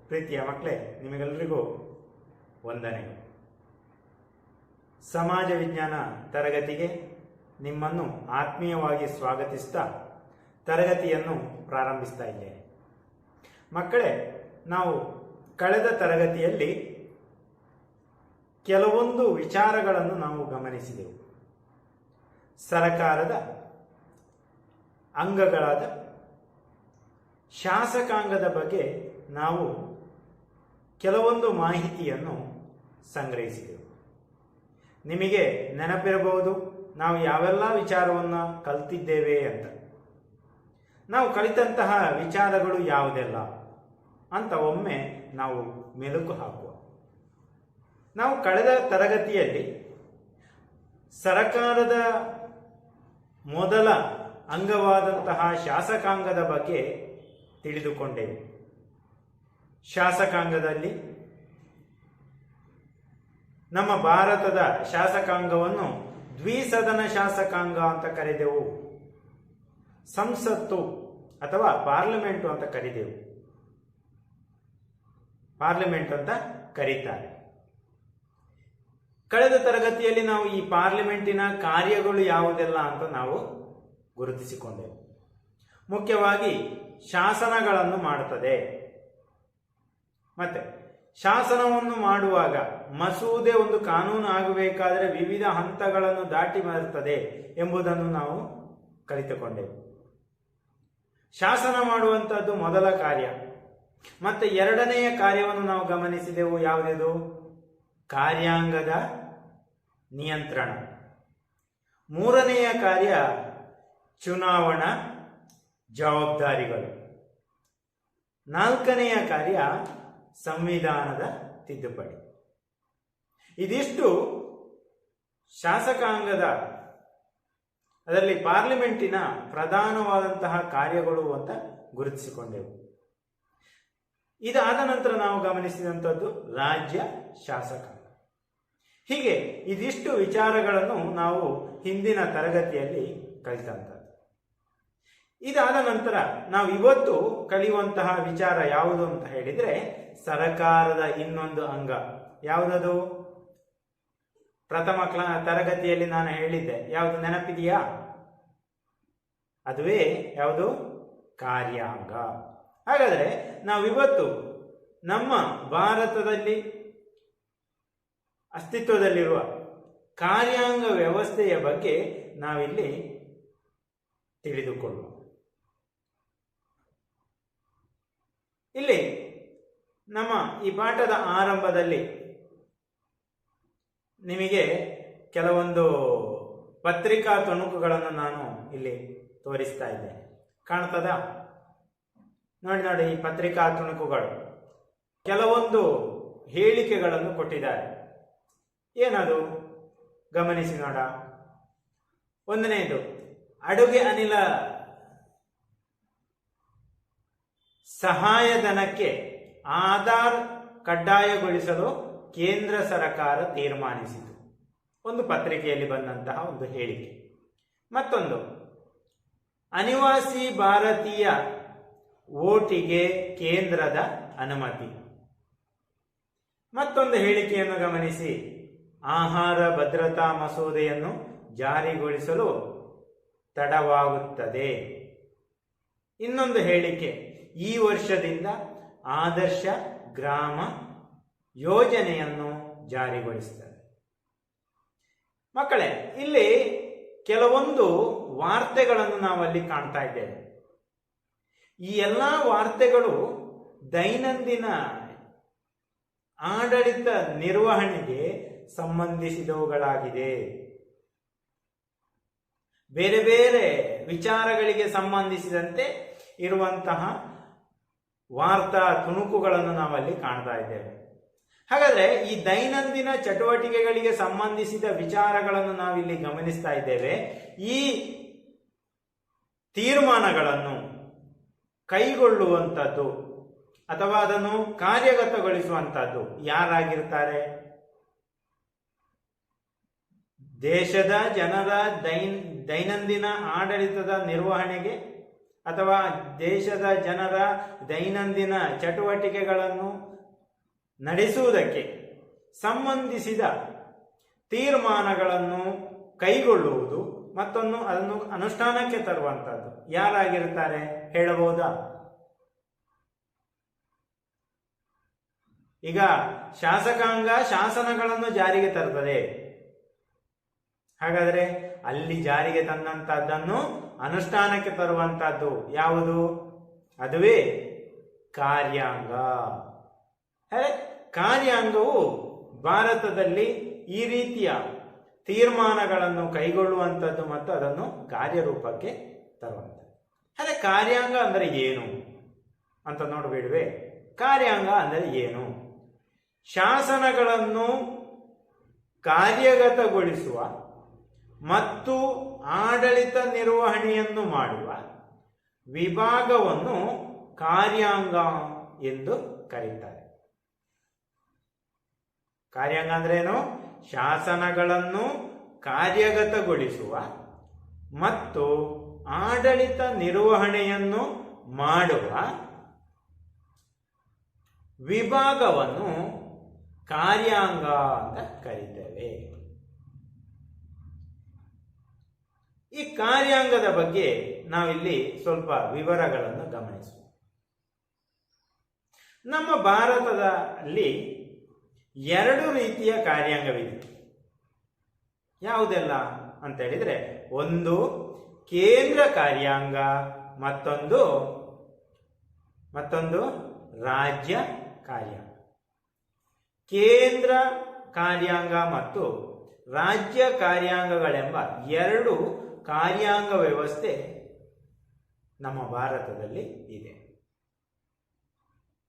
ಪ್ರೀತಿಯ ಮಕ್ಕಳೇ, ನಿಮಗೆಲ್ಲರಿಗೂ ವಂದನೆ. ಸಮಾಜ ವಿಜ್ಞಾನ ತರಗತಿಗೆ ನಿಮ್ಮನ್ನು ಆತ್ಮೀಯವಾಗಿ ಸ್ವಾಗತಿಸ್ತಾ ತರಗತಿಯನ್ನು ಪ್ರಾರಂಭಿಸ್ತಾ ಇದ್ದೇನೆ. ಮಕ್ಕಳೇ, ನಾವು ಕಳೆದ ತರಗತಿಯಲ್ಲಿ ಕೆಲವೊಂದು ವಿಚಾರಗಳನ್ನು ನಾವು ಗಮನಿಸಿದೆವು. ಸರಕಾರದ ಅಂಗಗಳಾದ ಶಾಸಕಾಂಗದ ಬಗ್ಗೆ ನಾವು ಕೆಲವೊಂದು ಮಾಹಿತಿಯನ್ನು ಸಂಗ್ರಹಿಸಿದೆವು. ನಿಮಗೆ ನೆನಪಿರಬಹುದು ನಾವು ಯಾವೆಲ್ಲ ವಿಚಾರವನ್ನು ಕಲಿತಿದ್ದೇವೆ ಅಂತ. ನಾವು ಕಲಿತಂತಹ ವಿಚಾರಗಳು ಯಾವುದೆಲ್ಲ ಅಂತ ಒಮ್ಮೆ ನಾವು ಮೆಲುಕು ಹಾಕುವ. ನಾವು ಕಳೆದ ತರಗತಿಯಲ್ಲಿ ಸರಕಾರದ ಮೊದಲ ಅಂಗವಾದಂತಹ ಶಾಸಕಾಂಗದ ಬಗ್ಗೆ ತಿಳಿದುಕೊಂಡೆವು. ಶಾಸಕಾಂಗದಲ್ಲಿ ನಮ್ಮ ಭಾರತದ ಶಾಸಕಾಂಗವನ್ನು ದ್ವಿಸದನ ಶಾಸಕಾಂಗ ಅಂತ ಕರೆದೆವು. ಸಂಸತ್ತು ಅಥವಾ ಪಾರ್ಲಿಮೆಂಟು ಅಂತ ಕರೆದೆವು. ಪಾರ್ಲಿಮೆಂಟ್ ಅಂತ ಕರೀತಾರೆ. ಕಳೆದ ತರಗತಿಯಲ್ಲಿ ನಾವು ಈ ಪಾರ್ಲಿಮೆಂಟಿನ ಕಾರ್ಯಗಳು ಯಾವುದೆಲ್ಲ ಅಂತ ನಾವು ಗುರುತಿಸಿಕೊಂಡೆವು. ಮುಖ್ಯವಾಗಿ ಶಾಸನಗಳನ್ನು ಮಾಡುತ್ತದೆ. ಮತ್ತೆ ಶಾಸನವನ್ನು ಮಾಡುವಾಗ ಮಸೂದೆ ಒಂದು ಕಾನೂನು ಆಗಬೇಕಾದರೆ ವಿವಿಧ ಹಂತಗಳನ್ನು ದಾಟಿ ಬರುತ್ತದೆ ಎಂಬುದನ್ನು ನಾವು ಕಲಿತುಕೊಂಡೆವು. ಶಾಸನ ಮಾಡುವಂತಹದ್ದು ಮೊದಲ ಕಾರ್ಯ. ಮತ್ತೆ ಎರಡನೆಯ ಕಾರ್ಯವನ್ನು ನಾವು ಗಮನಿಸಿದೆವು. ಯಾವುದಿದು? ಕಾರ್ಯಾಂಗದ ನಿಯಂತ್ರಣ. ಮೂರನೆಯ ಕಾರ್ಯ ಚುನಾವಣಾ ಜವಾಬ್ದಾರಿಗಳು. ನಾಲ್ಕನೆಯ ಕಾರ್ಯ ಸಂವಿಧಾನದ ತಿದ್ದುಪಡಿ. ಇದಿಷ್ಟು ಶಾಸಕಾಂಗದ, ಅದರಲ್ಲಿ ಪಾರ್ಲಿಮೆಂಟಿನ ಪ್ರಧಾನವಾದಂತಹ ಕಾರ್ಯಗಳು ಅಂತ ಗುರುತಿಸಿಕೊಂಡೆವು. ಇದಾದ ನಂತರ ನಾವು ಗಮನಿಸಿದಂಥದ್ದು ರಾಜ್ಯ ಶಾಸಕಾಂಗ. ಹೀಗೆ ಇದಿಷ್ಟು ವಿಚಾರಗಳನ್ನು ನಾವು ಹಿಂದಿನ ತರಗತಿಯಲ್ಲಿ ಕಲಿತಂಥದ್ದು. ಇದಾದ ನಂತರ ನಾವು ಇವತ್ತು ಕಲಿಯುವಂತಹ ವಿಚಾರ ಯಾವುದು ಅಂತ ಹೇಳಿದ್ರೆ ಸರಕಾರದ ಇನ್ನೊಂದು ಅಂಗ. ಯಾವುದದು? ಪ್ರಥಮ ತರಗತಿಯಲ್ಲಿ ನಾನು ಹೇಳಿದ್ದೆ. ಯಾವುದು ನೆನಪಿದೆಯಾ? ಅದುವೇ ಯಾವುದು? ಕಾರ್ಯಾಂಗ. ಹಾಗಾದರೆ ನಾವಿವತ್ತು ನಮ್ಮ ಭಾರತದಲ್ಲಿ ಅಸ್ತಿತ್ವದಲ್ಲಿರುವ ಕಾರ್ಯಾಂಗ ವ್ಯವಸ್ಥೆಯ ಬಗ್ಗೆ ನಾವಿಲ್ಲಿ ತಿಳಿದುಕೊಳ್ಳುವ. ಇಲ್ಲಿ ನಮ್ಮ ಈ ಪಾಠದ ಆರಂಭದಲ್ಲಿ ನಿಮಗೆ ಕೆಲವೊಂದು ಪತ್ರಿಕಾ ತುಣುಕುಗಳನ್ನು ನಾನು ಇಲ್ಲಿ ತೋರಿಸ್ತಾ ಇದ್ದೇನೆ. ಕಾಣ್ತದಾ? ನೋಡಿ, ಈ ಪತ್ರಿಕಾ ತುಣುಕುಗಳು ಕೆಲವೊಂದು ಹೇಳಿಕೆಗಳನ್ನು ಕೊಟ್ಟಿದ್ದಾರೆ. ಏನದು? ಗಮನಿಸಿ ನೋಡ. ಒಂದನೆಯದು, ಅಡುಗೆ ಅನಿಲ ಸಹಾಯಧನಕ್ಕೆ ಆಧಾರ್ ಕಡ್ಡಾಯಗೊಳಿಸಲು ಕೇಂದ್ರ ಸರ್ಕಾರ ತೀರ್ಮಾನಿಸಿತು. ಒಂದು ಪತ್ರಿಕೆಯಲ್ಲಿ ಬಂದಂತಹ ಒಂದು ಹೇಳಿಕೆ. ಮತ್ತೊಂದು, ಅನಿವಾಸಿ ಭಾರತೀಯ ವೋಟಿಗೆ ಕೇಂದ್ರದ ಅನುಮತಿ. ಮತ್ತೊಂದು ಹೇಳಿಕೆಯನ್ನು ಗಮನಿಸಿ, ಆಹಾರ ಭದ್ರತಾ ಮಸೂದೆಯನ್ನು ಜಾರಿಗೊಳಿಸಲು ತಡವಾಗುತ್ತದೆ. ಇನ್ನೊಂದು ಹೇಳಿಕೆ, ಈ ವರ್ಷದಿಂದ ಆದರ್ಶ ಗ್ರಾಮ ಯೋಜನೆಯನ್ನು ಜಾರಿಗೊಳಿಸುತ್ತದೆ. ಮಕ್ಕಳೇ, ಇಲ್ಲಿ ಕೆಲವೊಂದು ವಾರ್ತೆಗಳನ್ನು ನಾವಲ್ಲಿ ಕಾಣ್ತಾ ಇದ್ದೇವೆ. ಈ ಎಲ್ಲ ವಾರ್ತೆಗಳು ದೈನಂದಿನ ಆಡಳಿತ ನಿರ್ವಹಣೆಗೆ ಸಂಬಂಧಿಸಿದವುಗಳಾಗಿದೆ. ಬೇರೆ ಬೇರೆ ವಿಚಾರಗಳಿಗೆ ಸಂಬಂಧಿಸಿದಂತೆ ಇರುವಂತಹ ವಾರ್ತಾ ತುಣುಕುಗಳನ್ನು ನಾವಲ್ಲಿ ಕಾಣ್ತಾ ಇದ್ದೇವೆ. ಹಾಗಾದ್ರೆ ಈ ದೈನಂದಿನ ಚಟುವಟಿಕೆಗಳಿಗೆ ಸಂಬಂಧಿಸಿದ ವಿಚಾರಗಳನ್ನು ನಾವಿಲ್ಲಿ ಗಮನಿಸ್ತಾ ಇದ್ದೇವೆ. ಈ ತೀರ್ಮಾನಗಳನ್ನು ಕೈಗೊಳ್ಳುವಂಥದ್ದು ಅಥವಾ ಅದನ್ನು ಕಾರ್ಯಗತಗೊಳಿಸುವಂಥದ್ದು ಯಾರಾಗಿರ್ತಾರೆ? ದೇಶದ ಜನರ ದೈನಂದಿನ ಆಡಳಿತದ ನಿರ್ವಹಣೆಗೆ ಅಥವಾ ದೇಶದ ಜನರ ದೈನಂದಿನ ಚಟುವಟಿಕೆಗಳನ್ನು ನಡೆಸುವುದಕ್ಕೆ ಸಂಬಂಧಿಸಿದ ತೀರ್ಮಾನಗಳನ್ನು ಕೈಗೊಳ್ಳುವುದು ಅದನ್ನು ಅನುಷ್ಠಾನಕ್ಕೆ ತರುವಂಥದ್ದು ಯಾರಾಗಿರ್ತಾರೆ ಹೇಳಬಹುದಾ? ಈಗ ಶಾಸಕಾಂಗ ಶಾಸನಗಳನ್ನು ಜಾರಿಗೆ ತರುತ್ತದೆ. ಹಾಗಾದ್ರೆ ಅಲ್ಲಿ ಜಾರಿಗೆ ತಂದಂತಹದ್ದನ್ನು ಅನುಷ್ಠಾನಕ್ಕೆ ತರುವಂತಹದ್ದು ಯಾವುದು? ಅದುವೇ ಕಾರ್ಯಾಂಗ. ಕಾರ್ಯಾಂಗವು ಭಾರತದಲ್ಲಿ ಈ ರೀತಿಯ ತೀರ್ಮಾನಗಳನ್ನು ಕೈಗೊಳ್ಳುವಂಥದ್ದು ಮತ್ತು ಅದನ್ನು ಕಾರ್ಯರೂಪಕ್ಕೆ ತರುವಂಥದ್ದು. ಅದೇ ಕಾರ್ಯಾಂಗ ಅಂದರೆ ಏನು ಅಂತ ನೋಡಬೇಡುವೆ? ಕಾರ್ಯಾಂಗ ಅಂದರೆ ಏನು? ಶಾಸನಗಳನ್ನು ಕಾರ್ಯಗತಗೊಳಿಸುವ ಮತ್ತು ಆಡಳಿತ ನಿರ್ವಹಣೆಯನ್ನು ಮಾಡುವ ವಿಭಾಗವನ್ನು ಕಾರ್ಯಾಂಗ ಎಂದು ಕರೀತಾರೆ. ಕಾರ್ಯಾಂಗ ಅಂದ್ರೆ ಏನು? ಶಾಸನಗಳನ್ನು ಕಾರ್ಯಗತಗೊಳಿಸುವ ಮತ್ತು ಆಡಳಿತ ನಿರ್ವಹಣೆಯನ್ನು ಮಾಡುವ ವಿಭಾಗವನ್ನು ಕಾರ್ಯಾಂಗ ಅಂತ ಕರೀತೇವೆ. ಈ ಕಾರ್ಯಾಂಗದ ಬಗ್ಗೆ ನಾವಿಲ್ಲಿ ಸ್ವಲ್ಪ ವಿವರಗಳನ್ನು ಗಮನಿಸುವ. ನಮ್ಮ ಭಾರತದಲ್ಲಿ 2 ರೀತಿಯ ಕಾರ್ಯಾಂಗವಿದೆ. ಯಾವುದೆಲ್ಲ ಅಂತ ಹೇಳಿದ್ರೆ, ಒಂದು ಕೇಂದ್ರ ಕಾರ್ಯಾಂಗ, ಮತ್ತೊಂದು ರಾಜ್ಯ ಕಾರ್ಯಾಂಗ. ಕೇಂದ್ರ ಕಾರ್ಯಾಂಗ ಮತ್ತು ರಾಜ್ಯ ಕಾರ್ಯಾಂಗಗಳೆಂಬ 2 ಕಾರ್ಯಾಂಗ ವ್ಯವಸ್ಥೆ ನಮ್ಮ ಭಾರತದಲ್ಲಿ ಇದೆ.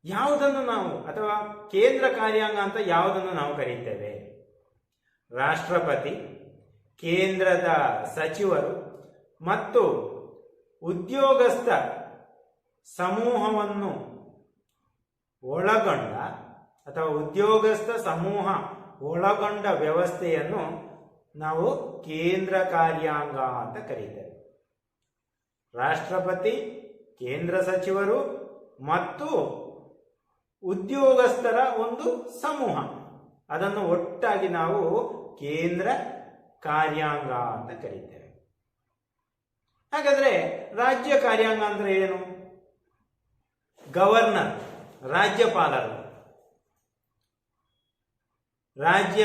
ಯಾವುದನ್ನು ನಾವು ಅಥವಾ ಕೇಂದ್ರ ಕಾರ್ಯಾಂಗ ಅಂತ ಯಾವುದನ್ನು ನಾವು ಕರೀತೇವೆ? ರಾಷ್ಟ್ರಪತಿ, ಕೇಂದ್ರದ ಸಚಿವರು ಮತ್ತು ಉದ್ಯೋಗಸ್ಥ ಸಮೂಹವನ್ನು ಒಳಗೊಂಡ ಅಥವಾ ಉದ್ಯೋಗಸ್ಥ ಸಮೂಹ ಒಳಗೊಂಡ ವ್ಯವಸ್ಥೆಯನ್ನು ನಾವು ಕೇಂದ್ರ ಕಾರ್ಯಾಂಗ ಅಂತ ಕರೀತೇವೆ. ರಾಷ್ಟ್ರಪತಿ, ಕೇಂದ್ರ ಸಚಿವರು ಮತ್ತು ಉದ್ಯೋಗಸ್ಥರ ಒಂದು ಸಮೂಹ, ಅದನ್ನು ಒಟ್ಟಾಗಿ ನಾವು ಕೇಂದ್ರ ಕಾರ್ಯಾಂಗ ಅಂತ ಕರೀತೇವೆ. ಹಾಗಾದ್ರೆ ರಾಜ್ಯ ಕಾರ್ಯಾಂಗ ಅಂದ್ರೆ ಏನು? ಗವರ್ನರ್, ರಾಜ್ಯಪಾಲರು, ರಾಜ್ಯ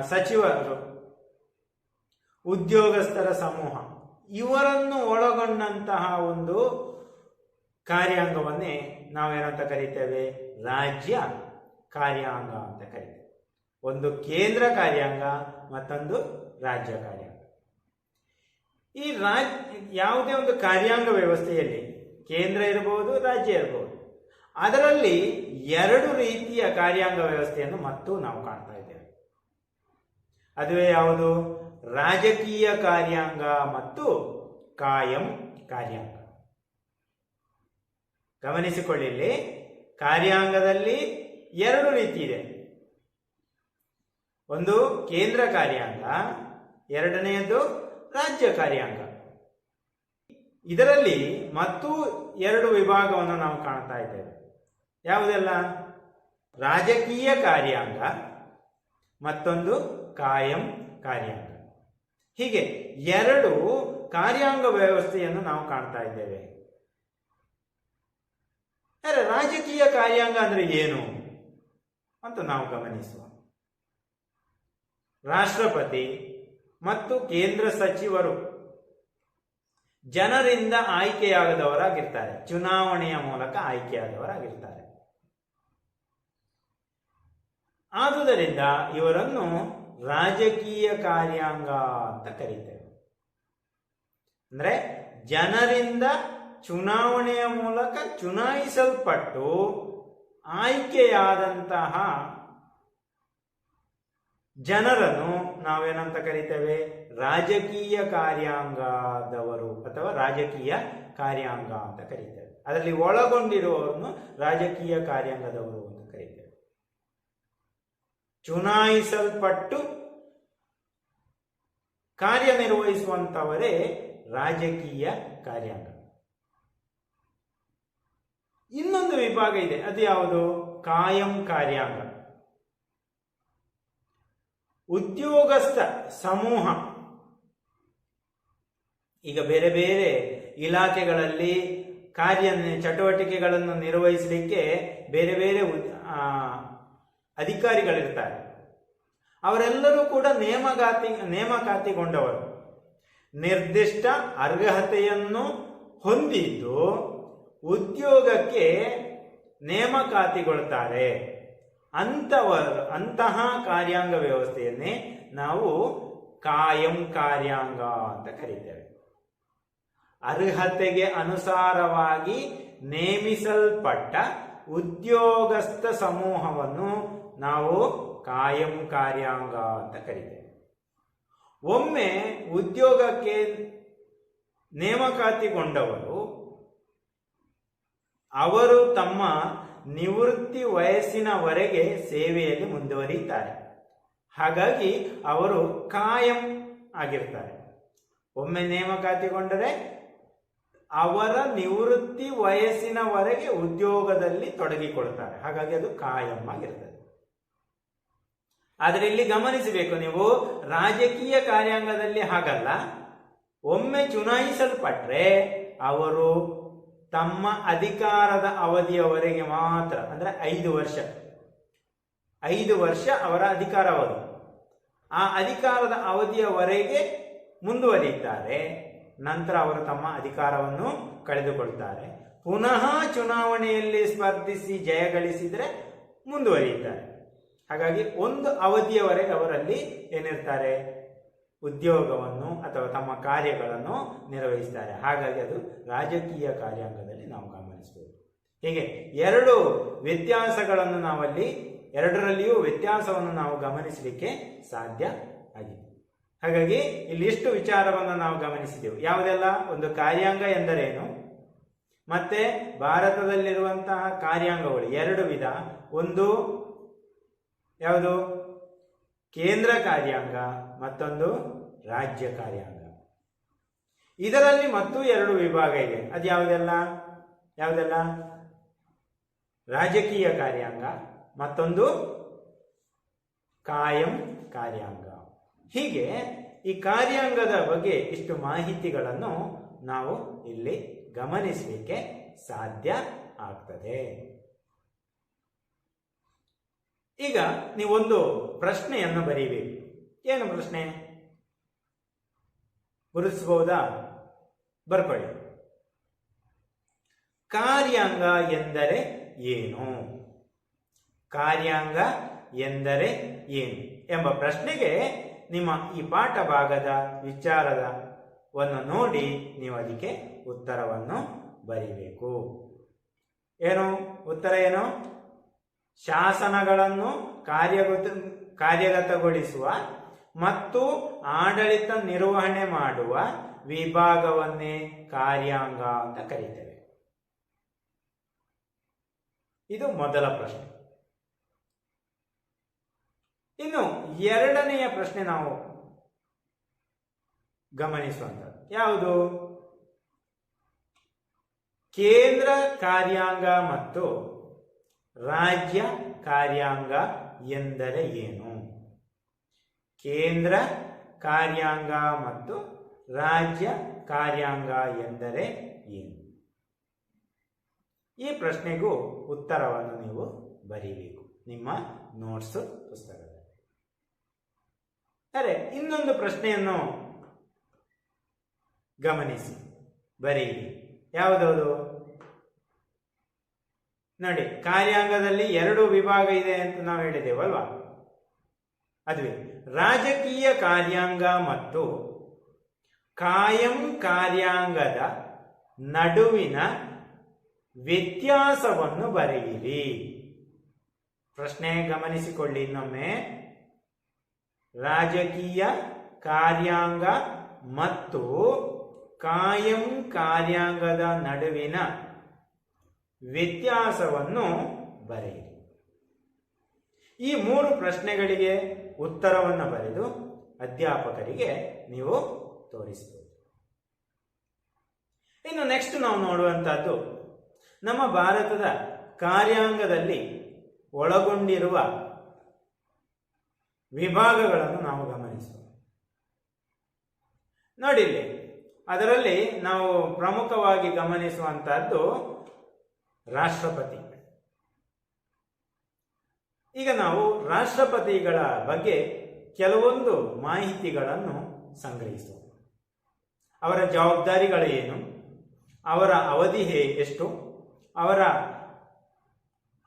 ಸಚಿವರು, ಉದ್ಯೋಗಸ್ಥರ ಸಮೂಹ ಇವರನ್ನು ಒಳಗೊಂಡಂತಹ ಒಂದು ಕಾರ್ಯಾಂಗವನ್ನೇ ನಾವೇನಂತ ಕರೀತೇವೆ? ರಾಜ್ಯ ಕಾರ್ಯಾಂಗ ಅಂತ ಕರೀತೇವೆ. ಒಂದು ಕೇಂದ್ರ ಕಾರ್ಯಾಂಗ, ಮತ್ತೊಂದು ರಾಜ್ಯ ಕಾರ್ಯಾಂಗ. ಈ ಯಾವುದೇ ಒಂದು ಕಾರ್ಯಾಂಗ ವ್ಯವಸ್ಥೆಯಲ್ಲಿ ಕೇಂದ್ರ ಇರಬಹುದು, ರಾಜ್ಯ ಇರಬಹುದು. ಅದರಲ್ಲಿ 2 ರೀತಿಯ ಕಾರ್ಯಾಂಗ ವ್ಯವಸ್ಥೆಯನ್ನು ಮತ್ತು ನಾವು ಕಾಣ್ತಾ ಇದ್ದೇವೆ. ಅದುವೇ ಯಾವುದು? ರಾಜಕೀಯ ಕಾರ್ಯಾಂಗ ಮತ್ತು ಕಾಯಂ ಕಾರ್ಯಾಂಗ. ಗಮನಿಸಿಕೊಳ್ಳಿ, ಇಲ್ಲಿ ಕಾರ್ಯಾಂಗದಲ್ಲಿ 2 ರೀತಿ ಇದೆ. ಒಂದು ಕೇಂದ್ರ ಕಾರ್ಯಾಂಗ, ಎರಡನೆಯದು ರಾಜ್ಯ ಕಾರ್ಯಾಂಗ. ಇದರಲ್ಲಿ ಮತ್ತು 2 ವಿಭಾಗವನ್ನು ನಾವು ಕಾಣ್ತಾ ಇದ್ದೇವೆ. ಯಾವುದೆಲ್ಲ? ರಾಜಕೀಯ ಕಾರ್ಯಾಂಗ, ಮತ್ತೊಂದು ಕಾಯಂ ಕಾರ್ಯಾಂಗ. ಹೀಗೆ 2 ಕಾರ್ಯಾಂಗ ವ್ಯವಸ್ಥೆಯನ್ನು ನಾವು ಕಾಣ್ತಾ ಇದ್ದೇವೆ. ರಾಜಕೀಯ ಕಾರ್ಯಾಂಗ ಅಂದ್ರೆ ಏನು ಅಂತ ನಾವು ಗಮನಿಸುವ. ರಾಷ್ಟ್ರಪತಿ ಮತ್ತು ಕೇಂದ್ರ ಸಚಿವರು ಜನರಿಂದ ಆಯ್ಕೆಯಾಗದವರಾಗಿರ್ತಾರೆ, ಚುನಾವಣೆಯ ಮೂಲಕ ಆಯ್ಕೆಯಾದವರಾಗಿರ್ತಾರೆ. ಆದುದರಿಂದ ಇವರನ್ನು ರಾಜಕೀಯ ಕಾರ್ಯಾಂಗ ಅಂತ ಕರೀತೇವೆ. ಅಂದ್ರೆ ಜನರಿಂದ ಚುನಾವಣೆಯ ಮೂಲಕ ಚುನಾಯಿಸಲ್ಪಟ್ಟು ಆಯ್ಕೆಯಾದಂತಹ ಜನರನ್ನು ನಾವೇನಂತ ಕರೀತೇವೆ? ರಾಜಕೀಯ ಕಾರ್ಯಾಂಗದವರು ಅಥವಾ ರಾಜಕೀಯ ಕಾರ್ಯಾಂಗ ಅಂತ ಕರೀತೇವೆ. ಅದರಲ್ಲಿ ಒಳಗೊಂಡಿರುವವರನ್ನು ರಾಜಕೀಯ ಕಾರ್ಯಾಂಗದವರು ಅಂತ ಕರೀತೇವೆ. ಚುನಾಯಿಸಲ್ಪಟ್ಟು ಕಾರ್ಯನಿರ್ವಹಿಸುವಂತವರೇ ರಾಜಕೀಯ ಕಾರ್ಯಾಂಗ. ಇನ್ನೊಂದು ವಿಭಾಗ ಇದೆ, ಅದು ಯಾವುದು? ಕಾಯಂ ಕಾರ್ಯಾಂಗ. ಉದ್ಯೋಗಸ್ಥ ಸಮೂಹ ಈಗ ಬೇರೆ ಬೇರೆ ಇಲಾಖೆಗಳಲ್ಲಿ ಚಟುವಟಿಕೆಗಳನ್ನು ನಿರ್ವಹಿಸಲಿಕ್ಕೆ ಬೇರೆ ಬೇರೆ ಅಧಿಕಾರಿಗಳಿರ್ತಾರೆ. ಅವರೆಲ್ಲರೂ ಕೂಡ ನೇಮಕಾತಿಗೊಂಡವರು, ನಿರ್ದಿಷ್ಟ ಅರ್ಹತೆಯನ್ನು ಹೊಂದಿದ್ದು ಉದ್ಯೋಗಕ್ಕೆ ನೇಮಕಾತಿಗೊಳ್ತಾರೆ. ಅಂತಹ ಕಾರ್ಯಾಂಗ ವ್ಯವಸ್ಥೆಯನ್ನೇ ನಾವು ಕಾಯಂ ಕಾರ್ಯಾಂಗ ಅಂತ ಕರೀತೇವೆ. ಅರ್ಹತೆಗೆ ಅನುಸಾರವಾಗಿ ನೇಮಿಸಲ್ಪಟ್ಟ ಉದ್ಯೋಗಸ್ಥ ಸಮೂಹವನ್ನು ನಾವು ಕಾಯಂ ಕಾರ್ಯಾಂಗ ಅಂತ ಕರೀತೇವೆ. ಒಮ್ಮೆ ಉದ್ಯೋಗಕ್ಕೆ ನೇಮಕಾತಿಗೊಂಡವರು ಅವರು ತಮ್ಮ ನಿವೃತ್ತಿ ವಯಸ್ಸಿನವರೆಗೆ ಸೇವೆಯಲ್ಲಿ ಮುಂದುವರಿಯುತ್ತಾರೆ. ಹಾಗಾಗಿ ಅವರು ಕಾಯಂ ಆಗಿರ್ತಾರೆ. ಒಮ್ಮೆ ನೇಮಕಾತಿಗೊಂಡರೆ ಅವರ ನಿವೃತ್ತಿ ವಯಸ್ಸಿನವರೆಗೆ ಉದ್ಯೋಗದಲ್ಲಿ ತೊಡಗಿಕೊಳ್ತಾರೆ. ಹಾಗಾಗಿ ಅದು ಕಾಯಂ ಆಗಿರ್ತದೆ. ಆದರೆ ಇಲ್ಲಿ ಗಮನಿಸಬೇಕು ನೀವು, ರಾಜಕೀಯ ಕಾರ್ಯಾಂಗದಲ್ಲಿ ಹಾಗಲ್ಲ. ಒಮ್ಮೆ ಚುನಾಯಿಸಲ್ಪಟ್ರೆ ಅವರು ತಮ್ಮ ಅಧಿಕಾರದ ಅವಧಿಯವರೆಗೆ ಮಾತ್ರ, ಅಂದ್ರೆ 5 ವರ್ಷ ಅವರ ಅಧಿಕಾರ ಅವಧಿ. ಆ ಅಧಿಕಾರದ ಅವಧಿಯವರೆಗೆ ಮುಂದುವರಿಯುತ್ತಾರೆ. ನಂತರ ಅವರು ತಮ್ಮ ಅಧಿಕಾರವನ್ನು ಕಳೆದುಕೊಳ್ತಾರೆ. ಪುನಃ ಚುನಾವಣೆಯಲ್ಲಿ ಸ್ಪರ್ಧಿಸಿ ಜಯಗಳಿಸಿದರೆ ಮುಂದುವರಿಯುತ್ತಾರೆ. ಹಾಗಾಗಿ ಒಂದು ಅವಧಿಯವರೆಗೆ ಅವರಲ್ಲಿ ಏನಿರ್ತಾರೆ? ಉದ್ಯೋಗವನ್ನು ಅಥವಾ ತಮ್ಮ ಕಾರ್ಯಗಳನ್ನು ನಿರ್ವಹಿಸ್ತಾರೆ. ಹಾಗಾಗಿ ಅದು ರಾಜಕೀಯ ಕಾರ್ಯಾಂಗದಲ್ಲಿ ನಾವು ಗಮನಿಸಬಹುದು. ಹೀಗೆ 2 ವ್ಯತ್ಯಾಸಗಳನ್ನು ನಾವಲ್ಲಿ, ಎರಡರಲ್ಲಿಯೂ ವ್ಯತ್ಯಾಸವನ್ನು ನಾವು ಗಮನಿಸಲಿಕ್ಕೆ ಸಾಧ್ಯ ಆಗಿದೆ. ಹಾಗಾಗಿ ಇಲ್ಲಿ ಇಷ್ಟು ವಿಚಾರವನ್ನು ನಾವು ಗಮನಿಸಿದೆವು. ಯಾವುದೆಲ್ಲ? ಒಂದು ಕಾರ್ಯಾಂಗ ಎಂದರೇನು, ಮತ್ತೆ ಭಾರತದಲ್ಲಿರುವಂತಹ ಕಾರ್ಯಾಂಗಗಳು 2 ವಿಧ. ಒಂದು ಯಾವುದು? ಕೇಂದ್ರ ಕಾರ್ಯಾಂಗ, ಮತ್ತೊಂದು ರಾಜ್ಯ ಕಾರ್ಯಾಂಗ. ಇದರಲ್ಲಿ ಮತ್ತು 2 ವಿಭಾಗ ಇದೆ. ಅದು ಯಾವುದೆಲ್ಲ? ರಾಜಕೀಯ ಕಾರ್ಯಾಂಗ, ಮತ್ತೊಂದು ಕಾಯಂ ಕಾರ್ಯಾಂಗ. ಹೀಗೆ ಈ ಕಾರ್ಯಾಂಗದ ಬಗ್ಗೆ ಇಷ್ಟು ಮಾಹಿತಿಗಳನ್ನು ನಾವು ಇಲ್ಲಿ ಗಮನಿಸಲಿಕ್ಕೆ ಸಾಧ್ಯ ಆಗ್ತದೆ. ಈಗ ನೀವೊಂದು ಪ್ರಶ್ನೆಯನ್ನು ಬರೀಬೇಕು. ಏನು ಪ್ರಶ್ನೆ? ಗುರುತಿಸಬಹುದಾ? ಬರ್ಕೊಳ್ಳಿ. ಕಾರ್ಯಾಂಗ ಎಂದರೆ ಏನು? ಕಾರ್ಯಾಂಗ ಎಂದರೆ ಏನು ಎಂಬ ಪ್ರಶ್ನೆಗೆ ನಿಮ್ಮ ಈ ಪಾಠ ಭಾಗದ ವಿಚಾರವನ್ನು ನೋಡಿ ನೀವು ಅದಕ್ಕೆ ಉತ್ತರವನ್ನು ಬರೀಬೇಕು. ಏನು ಉತ್ತರ? ಏನು? ಶಾಸನಗಳನ್ನು ಕಾರ್ಯಗತಗೊಳಿಸುವ ಮತ್ತು ಆಡಳಿತ ನಿರ್ವಹಣೆ ಮಾಡುವ ವಿಭಾಗವನ್ನೇ ಕಾರ್ಯಾಂಗ ಅಂತ ಕರೀತೇವೆ. ಇದು ಮೊದಲ ಪ್ರಶ್ನೆ. ಇನ್ನು 2ನೆಯ ಪ್ರಶ್ನೆ ನಾವು ಗಮನಿಸುವಂಥದ್ದು ಯಾವುದು? ಕೇಂದ್ರ ಕಾರ್ಯಾಂಗ ಮತ್ತು ರಾಜ್ಯ ಕಾರ್ಯಾಂಗ ಎಂದರೆ ಏನು? ಕೇಂದ್ರ ಕಾರ್ಯಾಂಗ ಮತ್ತು ರಾಜ್ಯ ಕಾರ್ಯಾಂಗ ಎಂದರೆ ಏನು? ಈ ಪ್ರಶ್ನೆಗೂ ಉತ್ತರವನ್ನು ನೀವು ಬರೀಬೇಕು ನಿಮ್ಮ ನೋಟ್ಸ್ ಪುಸ್ತಕದಲ್ಲಿ. ಅರೆ, ಇನ್ನೊಂದು ಪ್ರಶ್ನೆಯನ್ನು ಗಮನಿಸಿ, ಬರೀರಿ. ಯಾವುದದು? ನೋಡಿ, ಕಾರ್ಯಾಂಗದಲ್ಲಿ 2 ವಿಭಾಗ ಇದೆ ಅಂತ ನಾವು ಹೇಳಿದ್ದೇವಲ್ವಾ? ಅದುವೇ ರಾಜಕೀಯ ಕಾರ್ಯಾಂಗ ಮತ್ತು ಕಾಯಂ ಕಾರ್ಯಾಂಗದ ನಡುವಿನ ವ್ಯತ್ಯಾಸವನ್ನು ಬರೆಯಿರಿ. ಪ್ರಶ್ನೆ ಗಮನಿಸಿಕೊಳ್ಳಿ ಇನ್ನೊಮ್ಮೆ. ರಾಜಕೀಯ ಕಾರ್ಯಾಂಗ ಮತ್ತು ಕಾಯಂ ಕಾರ್ಯಾಂಗದ ನಡುವಿನ ವ್ಯತ್ಯಾಸವನ್ನು ಬರೆಯಿರಿ. ಈ 3 ಪ್ರಶ್ನೆಗಳಿಗೆ ಉತ್ತರವನ್ನು ಬರೆದು ಅಧ್ಯಾಪಕರಿಗೆ ನೀವು ತೋರಿಸಬಹುದು. ಇನ್ನು ನೆಕ್ಸ್ಟ್ ನಾವು ನೋಡುವಂತಹದ್ದು ನಮ್ಮ ಭಾರತದ ಕಾರ್ಯಾಂಗದಲ್ಲಿ ಒಳಗೊಂಡಿರುವ ವಿಭಾಗಗಳನ್ನು ನಾವು ಗಮನಿಸೋಣ. ನೋಡಿ, ಅದರಲ್ಲಿ ನಾವು ಪ್ರಮುಖವಾಗಿ ಗಮನಿಸುವಂತಹದ್ದು ರಾಷ್ಟ್ರಪತಿ. ಈಗ ನಾವು ರಾಷ್ಟ್ರಪತಿಗಳ ಬಗ್ಗೆ ಕೆಲವೊಂದು ಮಾಹಿತಿಗಳನ್ನು ಸಂಗ್ರಹಿಸೋಣ. ಅವರ ಜವಾಬ್ದಾರಿಗಳು ಏನು, ಅವರ ಅವಧಿ ಎಷ್ಟು, ಅವರ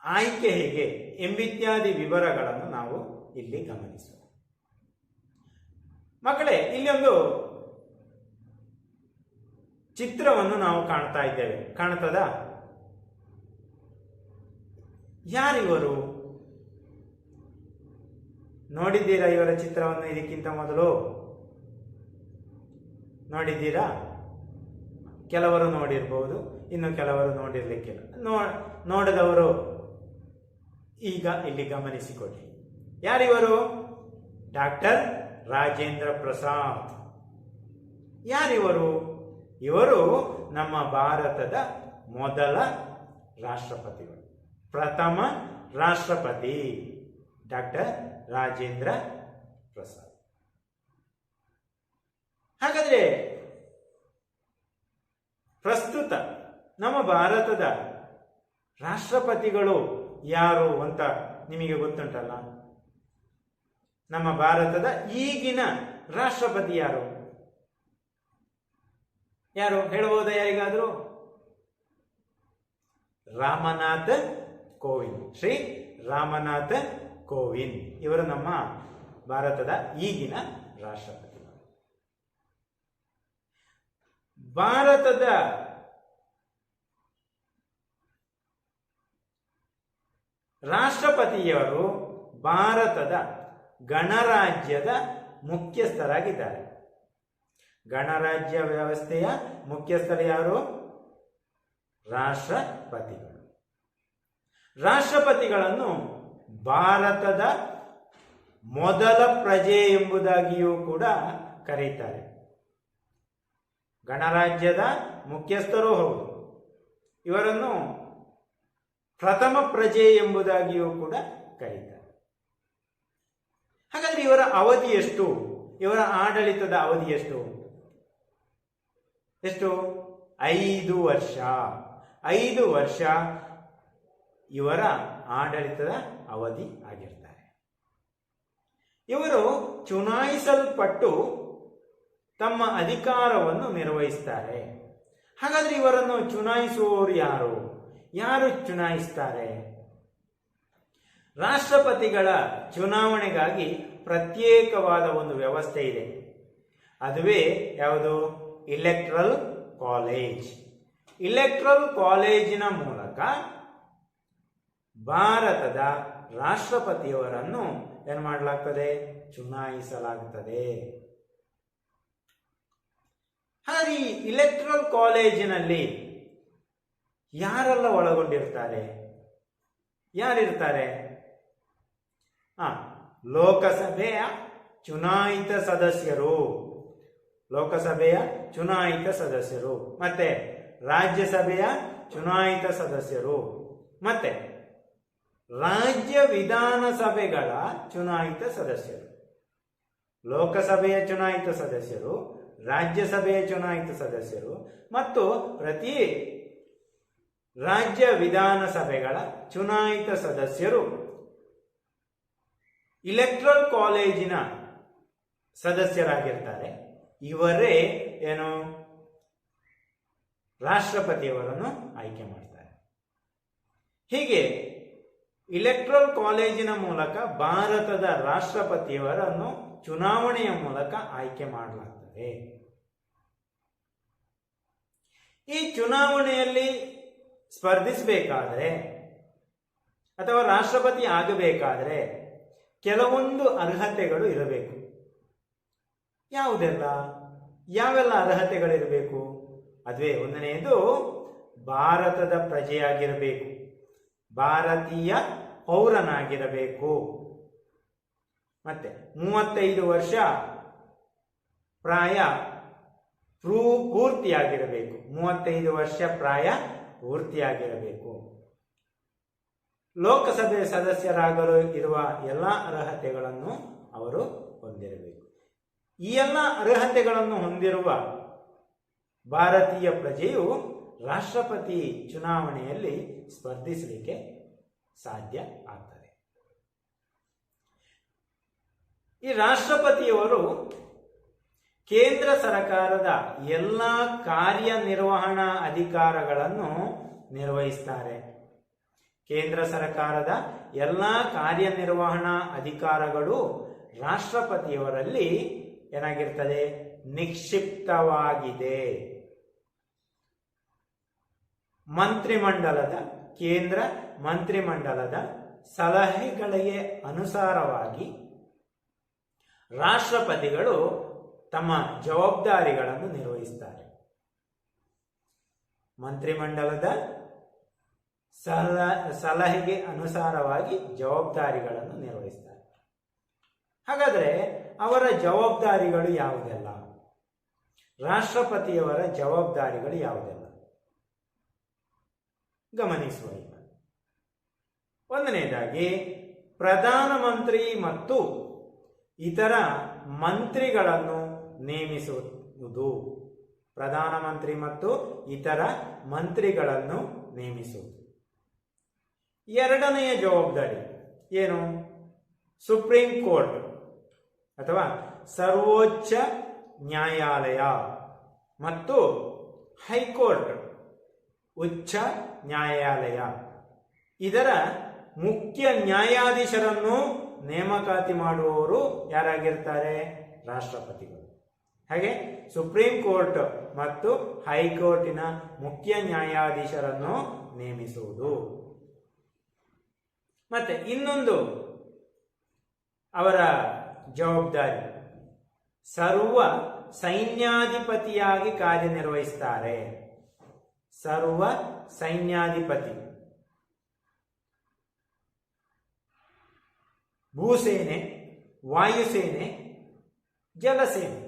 ಆಯ್ಕೆ ಹೇಗೆ ಎಂಬಿತ್ಯಾದಿ ವಿವರಗಳನ್ನು ನಾವು ಇಲ್ಲಿ ಗಮನಿಸೋಣ. ಮಕ್ಕಳೇ, ಇಲ್ಲಿ ಒಂದು ಚಿತ್ರವನ್ನು ನಾವು ಕಾಣ್ತಾ ಇದ್ದೇವೆ. ಕಾಣ್ತದಾ? ಯಾರಿವರು? ನೋಡಿದ್ದೀರಾ ಇವರ ಚಿತ್ರವನ್ನು ಇದಕ್ಕಿಂತ ಮೊದಲು? ನೋಡಿದ್ದೀರಾ? ಕೆಲವರು ನೋಡಿರ್ಬಹುದು, ಇನ್ನು ಕೆಲವರು ನೋಡಿರ್ಲಿಕ್ಕಿಲ್ಲ. ನೋಡದವರು ಈಗ ಇಲ್ಲಿ ಗಮನಿಸಿಕೊಳ್ಳಿ. ಯಾರಿವರು? ಡಾಕ್ಟರ್ ರಾಜೇಂದ್ರ ಪ್ರಸಾದ್. ಯಾರಿವರು? ಇವರು ನಮ್ಮ ಭಾರತದ ಮೊದಲ ರಾಷ್ಟ್ರಪತಿಗಳು, ಪ್ರಥಮ ರಾಷ್ಟ್ರಪತಿ ಡಾಕ್ಟರ್ ರಾಜೇಂದ್ರ ಪ್ರಸಾದ್. ಹಾಗಾದ್ರೆ ಪ್ರಸ್ತುತ ನಮ್ಮ ಭಾರತದ ರಾಷ್ಟ್ರಪತಿಗಳು ಯಾರು ಅಂತ ನಿಮಗೆ ಗೊತ್ತುಂಟಲ್ಲ? ನಮ್ಮ ಭಾರತದ ಈಗಿನ ರಾಷ್ಟ್ರಪತಿ ಯಾರು? ಯಾರು ಹೇಳಬಹುದಾ ಯಾರಿಗಾದ್ರೂ? ರಾಮನಾಥ್ ಕೋವಿಂದ್. ಶ್ರೀ ರಾಮನಾಥ್ ಕೋವಿಂದ್ ಇವರು ನಮ್ಮ ಭಾರತದ ಈಗಿನ ರಾಷ್ಟ್ರಪತಿ. ಭಾರತದ ರಾಷ್ಟ್ರಪತಿಯವರು ಭಾರತದ ಗಣರಾಜ್ಯದ ಮುಖ್ಯಸ್ಥರಾಗಿದ್ದಾರೆ. ಗಣರಾಜ್ಯ ವ್ಯವಸ್ಥೆಯ ಮುಖ್ಯಸ್ಥರು ಯಾರು? ರಾಷ್ಟ್ರಪತಿಗಳು. ರಾಷ್ಟ್ರಪತಿಗಳನ್ನು ಭಾರತದ ಮೊದಲ ಪ್ರಜೆ ಎಂಬುದಾಗಿಯೂ ಕೂಡ ಕರೆಯುತ್ತಾರೆ. ಗಣರಾಜ್ಯದ ಮುಖ್ಯಸ್ಥರೂ ಹೌದು. ಇವರನ್ನು ಪ್ರಥಮ ಪ್ರಜೆ ಎಂಬುದಾಗಿಯೂ ಕೂಡ ಕರೀತಾರೆ. ಹಾಗಾದ್ರೆ ಇವರ ಅವಧಿ ಎಷ್ಟು? ಇವರ ಆಡಳಿತದ ಅವಧಿ ಎಷ್ಟು? 5 ವರ್ಷ. 5 ವರ್ಷ ಇವರ ಆಡಳಿತದ ಅವಧಿ ಆಗಿರ್ತಾರೆ. ಇವರು ಚುನಾಯಿಸಲ್ಪಟ್ಟು ತಮ್ಮ ಅಧಿಕಾರವನ್ನು ನಿರ್ವಹಿಸ್ತಾರೆ. ಹಾಗಾದ್ರೆ ಇವರನ್ನು ಚುನಾಯಿಸುವವರು ಯಾರು? ಯಾರು ಚುನಾಯಿಸ್ತಾರೆ? ರಾಷ್ಟ್ರಪತಿಗಳ ಚುನಾವಣೆಗಾಗಿ ಪ್ರತ್ಯೇಕವಾದ ಒಂದು ವ್ಯವಸ್ಥೆ ಇದೆ. ಅದುವೇ ಯಾವುದು? Electoral college. ಇಲೆಕ್ಟ್ರಲ್ ಕಾಲೇಜಿನ ಮೂಲಕ ಭಾರತದ ರಾಷ್ಟ್ರಪತಿಯವರನ್ನು ಏನು ಮಾಡಲಾಗ್ತದೆ? ಚುನಾಯಿಸಲಾಗುತ್ತದೆ. ಹಾಗೆ ಈ ಇಲೆಕ್ಟ್ರಲ್ ಕಾಲೇಜಿನಲ್ಲಿ ಯಾರೆಲ್ಲ ಒಳಗೊಂಡಿರ್ತಾರೆ? ಯಾರಿರ್ತಾರೆ? ಲೋಕಸಭೆಯ ಚುನಾಯಿತ ಸದಸ್ಯರು, ಲೋಕಸಭೆಯ ಚುನಾಯಿತ ಸದಸ್ಯರು, ಮತ್ತೆ ರಾಜ್ಯಸಭೆಯ ಚುನಾಯಿತ ಸದಸ್ಯರು, ಮತ್ತೆ ರಾಜ್ಯ ವಿಧಾನಸಭೆಗಳ ಚುನಾಯಿತ ಸದಸ್ಯರು. ಲೋಕಸಭೆಯ ಚುನಾಯಿತ ಸದಸ್ಯರು, ರಾಜ್ಯಸಭೆಯ ಚುನಾಯಿತ ಸದಸ್ಯರು ಮತ್ತು ಪ್ರತಿ ರಾಜ್ಯ ವಿಧಾನಸಭೆಗಳ ಚುನಾಯಿತ ಸದಸ್ಯರು ಇಲೆಕ್ಟ್ರಲ್ ಕಾಲೇಜಿನ ಸದಸ್ಯರಾಗಿರ್ತಾರೆ. ಇವರೇ ಏನು ರಾಷ್ಟ್ರಪತಿಯವರನ್ನು ಆಯ್ಕೆ ಮಾಡ್ತಾರೆ. ಹೀಗೆ ಇಲೆಕ್ಟ್ರಲ್ ಕಾಲೇಜಿನ ಮೂಲಕ ಭಾರತದ ರಾಷ್ಟ್ರಪತಿಯವರನ್ನು ಚುನಾವಣೆಯ ಮೂಲಕ ಆಯ್ಕೆ ಮಾಡಲಾಗ್ತದೆ. ಈ ಚುನಾವಣೆಯಲ್ಲಿ ಸ್ಪರ್ಧಿಸಬೇಕಾದ್ರೆ ಅಥವಾ ರಾಷ್ಟ್ರಪತಿ ಆಗಬೇಕಾದ್ರೆ ಕೆಲವೊಂದು ಅರ್ಹತೆಗಳು ಇರಬೇಕು. ಯಾವೆಲ್ಲ ಅರ್ಹತೆಗಳಿರಬೇಕು? ಅದುವೇ ಒಂದನೆಯದು ಭಾರತದ ಪ್ರಜೆಯಾಗಿರಬೇಕು, ಭಾರತೀಯ ಪೌರನಾಗಿರಬೇಕು, ಮತ್ತೆ 35 ವರ್ಷ ಪ್ರಾಯ ಪೂರ್ತಿಯಾಗಿರಬೇಕು. 35 ವರ್ಷ ಪ್ರಾಯ ಪೂರ್ತಿಯಾಗಿರಬೇಕು. ಲೋಕಸಭೆ ಸದಸ್ಯರಾಗಲು ಇರುವ ಎಲ್ಲ ಅರ್ಹತೆಗಳನ್ನು ಅವರು ಹೊಂದಿರಬೇಕು. ಈ ಎಲ್ಲ ಅರ್ಹತೆಗಳನ್ನು ಹೊಂದಿರುವ ಭಾರತೀಯ ಪ್ರಜೆಯು ರಾಷ್ಟ್ರಪತಿ ಚುನಾವಣೆಯಲ್ಲಿ ಸ್ಪರ್ಧಿಸಲಿಕ್ಕೆ ಸಾಧ್ಯ ಆಗ್ತದೆ. ಈ ರಾಷ್ಟ್ರಪತಿಯವರು ಕೇಂದ್ರ ಸರ್ಕಾರದ ಎಲ್ಲ ಕಾರ್ಯನಿರ್ವಹಣಾ ಅಧಿಕಾರಗಳನ್ನು ನಿರ್ವಹಿಸ್ತಾರೆ. ಕೇಂದ್ರ ಸರ್ಕಾರದ ಎಲ್ಲ ಕಾರ್ಯನಿರ್ವಹಣಾ ಅಧಿಕಾರಗಳು ರಾಷ್ಟ್ರಪತಿಯವರಲ್ಲಿ ಏನಾಗಿರ್ತದೆ? ನಿಕ್ಷಿಪ್ತವಾಗಿದೆ. ಕೇಂದ್ರ ಮಂತ್ರಿಮಂಡಲದ ಸಲಹೆಗಳಿಗೆ ಅನುಸಾರವಾಗಿ ರಾಷ್ಟ್ರಪತಿಗಳು ತಮ್ಮ ಜವಾಬ್ದಾರಿಗಳನ್ನು ನಿರ್ವಹಿಸುತ್ತಾರೆ. ಮಂತ್ರಿಮಂಡಲದ ಸಲಹೆಗೆ ಅನುಸಾರವಾಗಿ ಜವಾಬ್ದಾರಿಗಳನ್ನು ನಿರ್ವಹಿಸುತ್ತಾರೆ. ಹಾಗಾದರೆ ಅವರ ಜವಾಬ್ದಾರಿಗಳು ಯಾವುದೆಲ್ಲ? ರಾಷ್ಟ್ರಪತಿಯವರ ಜವಾಬ್ದಾರಿಗಳು ಯಾವುದೆಲ್ಲ ಗಮನಿಸುವ. ಒಂದನೇದಾಗಿ ಪ್ರಧಾನಮಂತ್ರಿ ಮತ್ತು ಇತರ ಮಂತ್ರಿಗಳನ್ನು ನೇಮಿಸುವುದು. ಪ್ರಧಾನಮಂತ್ರಿ ಮತ್ತು ಇತರ ಮಂತ್ರಿಗಳನ್ನು ನೇಮಿಸುವುದು. ಎರಡನೆಯ ಜವಾಬ್ದಾರಿ ಏನು? ಸುಪ್ರೀಂ ಕೋರ್ಟ್ ಅಥವಾ ಸರ್ವೋಚ್ಚ ನ್ಯಾಯಾಲಯ ಮತ್ತು ಹೈಕೋರ್ಟ್ ಉಚ್ಚ ನ್ಯಾಯಾಲಯ ಇದರ ಮುಖ್ಯ ನ್ಯಾಯಾಧೀಶರನ್ನು ನೇಮಕಾತಿ ಮಾಡುವವರು ಯಾರಾಗಿರ್ತಾರೆ? ರಾಷ್ಟ್ರಪತಿಗಳು. ಹಾಗೆ ಸುಪ್ರೀಂ ಕೋರ್ಟ್ ಮತ್ತು ಹೈಕೋರ್ಟಿನ ಮುಖ್ಯ ನ್ಯಾಯಾಧೀಶರನ್ನು ನೇಮಿಸುವುದು. ಮತ್ತೆ ಇನ್ನೊಂದು ಅವರ ಜವಾಬ್ದಾರಿ, ಸರ್ವ ಸೈನ್ಯಾಧಿಪತಿಯಾಗಿ ಕಾರ್ಯನಿರ್ವಹಿಸುತ್ತಾರೆ. ಸರ್ವ ಸೈನ್ಯಾಧಿಪತಿ, ಭೂಸೇನೆ, ವಾಯುಸೇನೆ, ಜಲಸೇನೆ,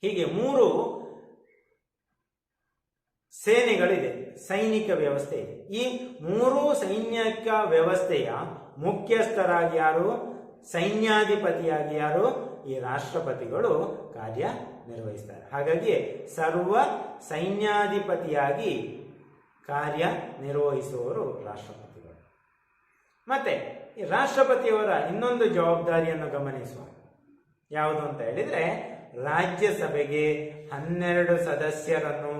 ಹೀಗೆ 3 ಸೇನೆಗಳಿದೆ, ಸೈನಿಕ ವ್ಯವಸ್ಥೆ ಇದೆ. ಈ 3 ಸೈನಿಕ ವ್ಯವಸ್ಥೆಯ ಮುಖ್ಯಸ್ಥರಾಗಿ ಯಾರು? ಸೈನ್ಯಾಧಿಪತಿಯಾಗಿ ಯಾರು? ಈ ರಾಷ್ಟ್ರಪತಿಗಳು ಕಾರ್ಯನಿರ್ವಹಿಸ್ತಾರೆ. ಹಾಗಾಗಿ ಸರ್ವ ಸೈನ್ಯಾಧಿಪತಿಯಾಗಿ ಕಾರ್ಯನಿರ್ವಹಿಸುವವರು ರಾಷ್ಟ್ರಪತಿಗಳು. ಮತ್ತೆ ಈ ರಾಷ್ಟ್ರಪತಿಯವರ ಇನ್ನೊಂದು ಜವಾಬ್ದಾರಿಯನ್ನು ಗಮನಿಸುವ. ಯಾವುದು ಅಂತ ಹೇಳಿದ್ರೆ, ರಾಜ್ಯಸಭೆಗೆ 12 ಸದಸ್ಯರನ್ನು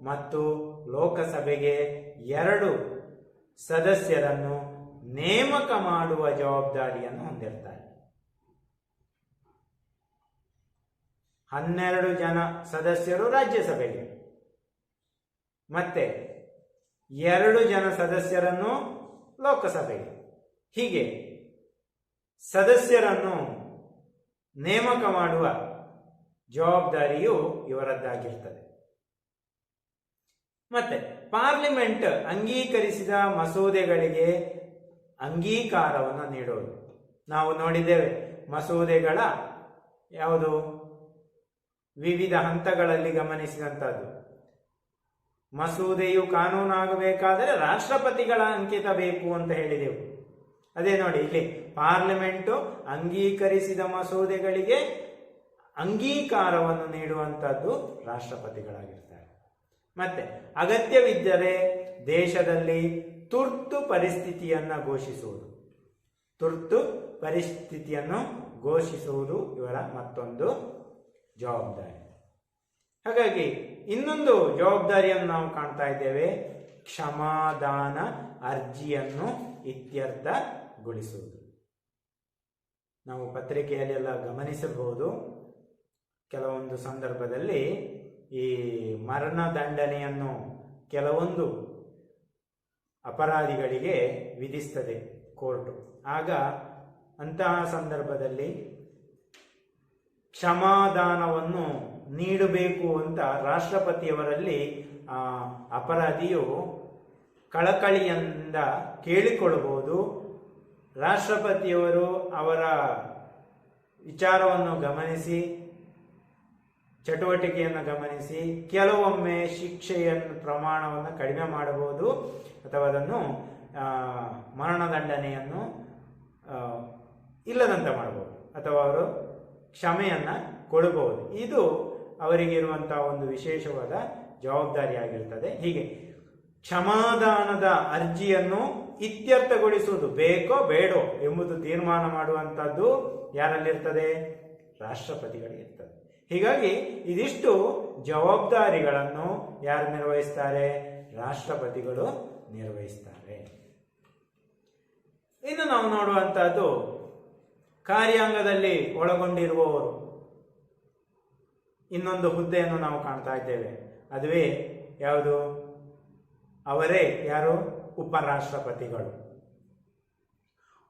ಮತ್ತು ಲೋಕಸಭೆಗೆ 2 ಸದಸ್ಯರನ್ನು ನೇಮಕ ಮಾಡುವ ಜವಾಬ್ದಾರಿಯನ್ನು ಹೊಂದಿರ್ತಾರೆ. 12 ಜನ ಸದಸ್ಯರು ರಾಜ್ಯಸಭೆಗೆ ಮತ್ತೆ 2 ಜನ ಸದಸ್ಯರನ್ನು ಲೋಕಸಭೆಗೆ, ಹೀಗೆ ಸದಸ್ಯರನ್ನು ನೇಮಕ ಮಾಡುವ ಜವಾಬ್ದಾರಿಯು ಇವರದ್ದಾಗಿರ್ತದೆ. ಮತ್ತೆ ಪಾರ್ಲಿಮೆಂಟ್ ಅಂಗೀಕರಿಸಿದ ಮಸೂದೆಗಳಿಗೆ ಅಂಗೀಕಾರವನ್ನು ನೀಡೋದು. ನಾವು ನೋಡಿದ್ದೇವೆ, ಮಸೂದೆಗಳ ಯಾವುದು ವಿವಿಧ ಹಂತಗಳಲ್ಲಿ ಗಮನಿಸಿದಂಥದ್ದು. ಮಸೂದೆಯು ಕಾನೂನಾಗಬೇಕಾದರೆ ರಾಷ್ಟ್ರಪತಿಗಳ ಅಂಕಿತ ಬೇಕು ಅಂತ ಹೇಳಿದೆವು. ಅದೇ ನೋಡಿ, ಇಲ್ಲಿ ಪಾರ್ಲಿಮೆಂಟು ಅಂಗೀಕರಿಸಿದ ಮಸೂದೆಗಳಿಗೆ ಅಂಗೀಕಾರವನ್ನು ನೀಡುವಂಥದ್ದು ರಾಷ್ಟ್ರಪತಿಗಳಾಗಿರ್ತಾರೆ. ಮತ್ತೆ ಅಗತ್ಯವಿದ್ದರೆ ದೇಶದಲ್ಲಿ ತುರ್ತು ಪರಿಸ್ಥಿತಿಯನ್ನು ಘೋಷಿಸುವುದು. ತುರ್ತು ಪರಿಸ್ಥಿತಿಯನ್ನು ಘೋಷಿಸುವುದು ಇವರ ಮತ್ತೊಂದು ಜವಾಬ್ದಾರಿ. ಹಾಗಾಗಿ ಇನ್ನೊಂದು ಜವಾಬ್ದಾರಿಯನ್ನು ನಾವು ಕಾಣ್ತಾ ಇದ್ದೇವೆ, ಕ್ಷಮಾದಾನ ಅರ್ಜಿಯನ್ನು ಇತ್ಯರ್ಥಗೊಳಿಸುವುದು. ನಾವು ಪತ್ರಿಕೆಯಲ್ಲಿ ಎಲ್ಲ ಗಮನಿಸಬಹುದು, ಕೆಲವೊಂದು ಸಂದರ್ಭದಲ್ಲಿ ಈ ಮರಣದಂಡನೆಯನ್ನು ಕೆಲವೊಂದು ಅಪರಾಧಿಗಳಿಗೆ ವಿಧಿಸ್ತದೆ ಕೋರ್ಟು. ಆಗ ಅಂತಹ ಸಂದರ್ಭದಲ್ಲಿ ಕ್ಷಮಾದಾನವನ್ನು ನೀಡಬೇಕು ಅಂತ ರಾಷ್ಟ್ರಪತಿಯವರಲ್ಲಿ ಅಪರಾಧಿಯು ಕಳಕಳಿಯಿಂದ ಕೇಳಿಕೊಳ್ಳಬಹುದು. ರಾಷ್ಟ್ರಪತಿಯವರು ಅವರ ವಿಚಾರವನ್ನು ಗಮನಿಸಿ, ಚಟುವಟಿಕೆಯನ್ನು ಗಮನಿಸಿ ಕೆಲವೊಮ್ಮೆ ಶಿಕ್ಷೆಯನ್ನು ಪ್ರಮಾಣವನ್ನು ಕಡಿಮೆ ಮಾಡಬಹುದು ಅಥವಾ ಅದನ್ನು ಮರಣದಂಡನೆಯನ್ನು ಇಲ್ಲದಂತೆ ಮಾಡಬಹುದು ಅಥವಾ ಅವರು ಕ್ಷಮೆಯನ್ನು ಕೊಡಬಹುದು. ಇದು ಅವರಿಗಿರುವಂತಹ ಒಂದು ವಿಶೇಷವಾದ ಜವಾಬ್ದಾರಿಯಾಗಿರ್ತದೆ. ಹೀಗೆ ಕ್ಷಮಾದಾನದ ಅರ್ಜಿಯನ್ನು ಇತ್ಯರ್ಥಗೊಳಿಸುವುದು, ಬೇಕೋ ಬೇಡೋ ಎಂಬುದು ತೀರ್ಮಾನ ಮಾಡುವಂಥದ್ದು ಯಾರಲ್ಲಿರ್ತದೆ? ರಾಷ್ಟ್ರಪತಿಗಳಿರ್ತದೆ. ಹೀಗಾಗಿ ಇದಿಷ್ಟು ಜವಾಬ್ದಾರಿಗಳನ್ನು ಯಾರು ನಿರ್ವಹಿಸ್ತಾರೆ? ರಾಷ್ಟ್ರಪತಿಗಳು ನಿರ್ವಹಿಸ್ತಾರೆ. ಇನ್ನು ನಾವು ನೋಡುವಂತಹದ್ದು ಕಾರ್ಯಾಂಗದಲ್ಲಿ ಒಳಗೊಂಡಿರುವವರು. ಇನ್ನೊಂದು ಹುದ್ದೆಯನ್ನು ನಾವು ಕಾಣ್ತಾ ಇದ್ದೇವೆ. ಅದುವೇ ಯಾವುದು? ಅವರೇ ಯಾರು? ಉಪರಾಷ್ಟ್ರಪತಿಗಳು.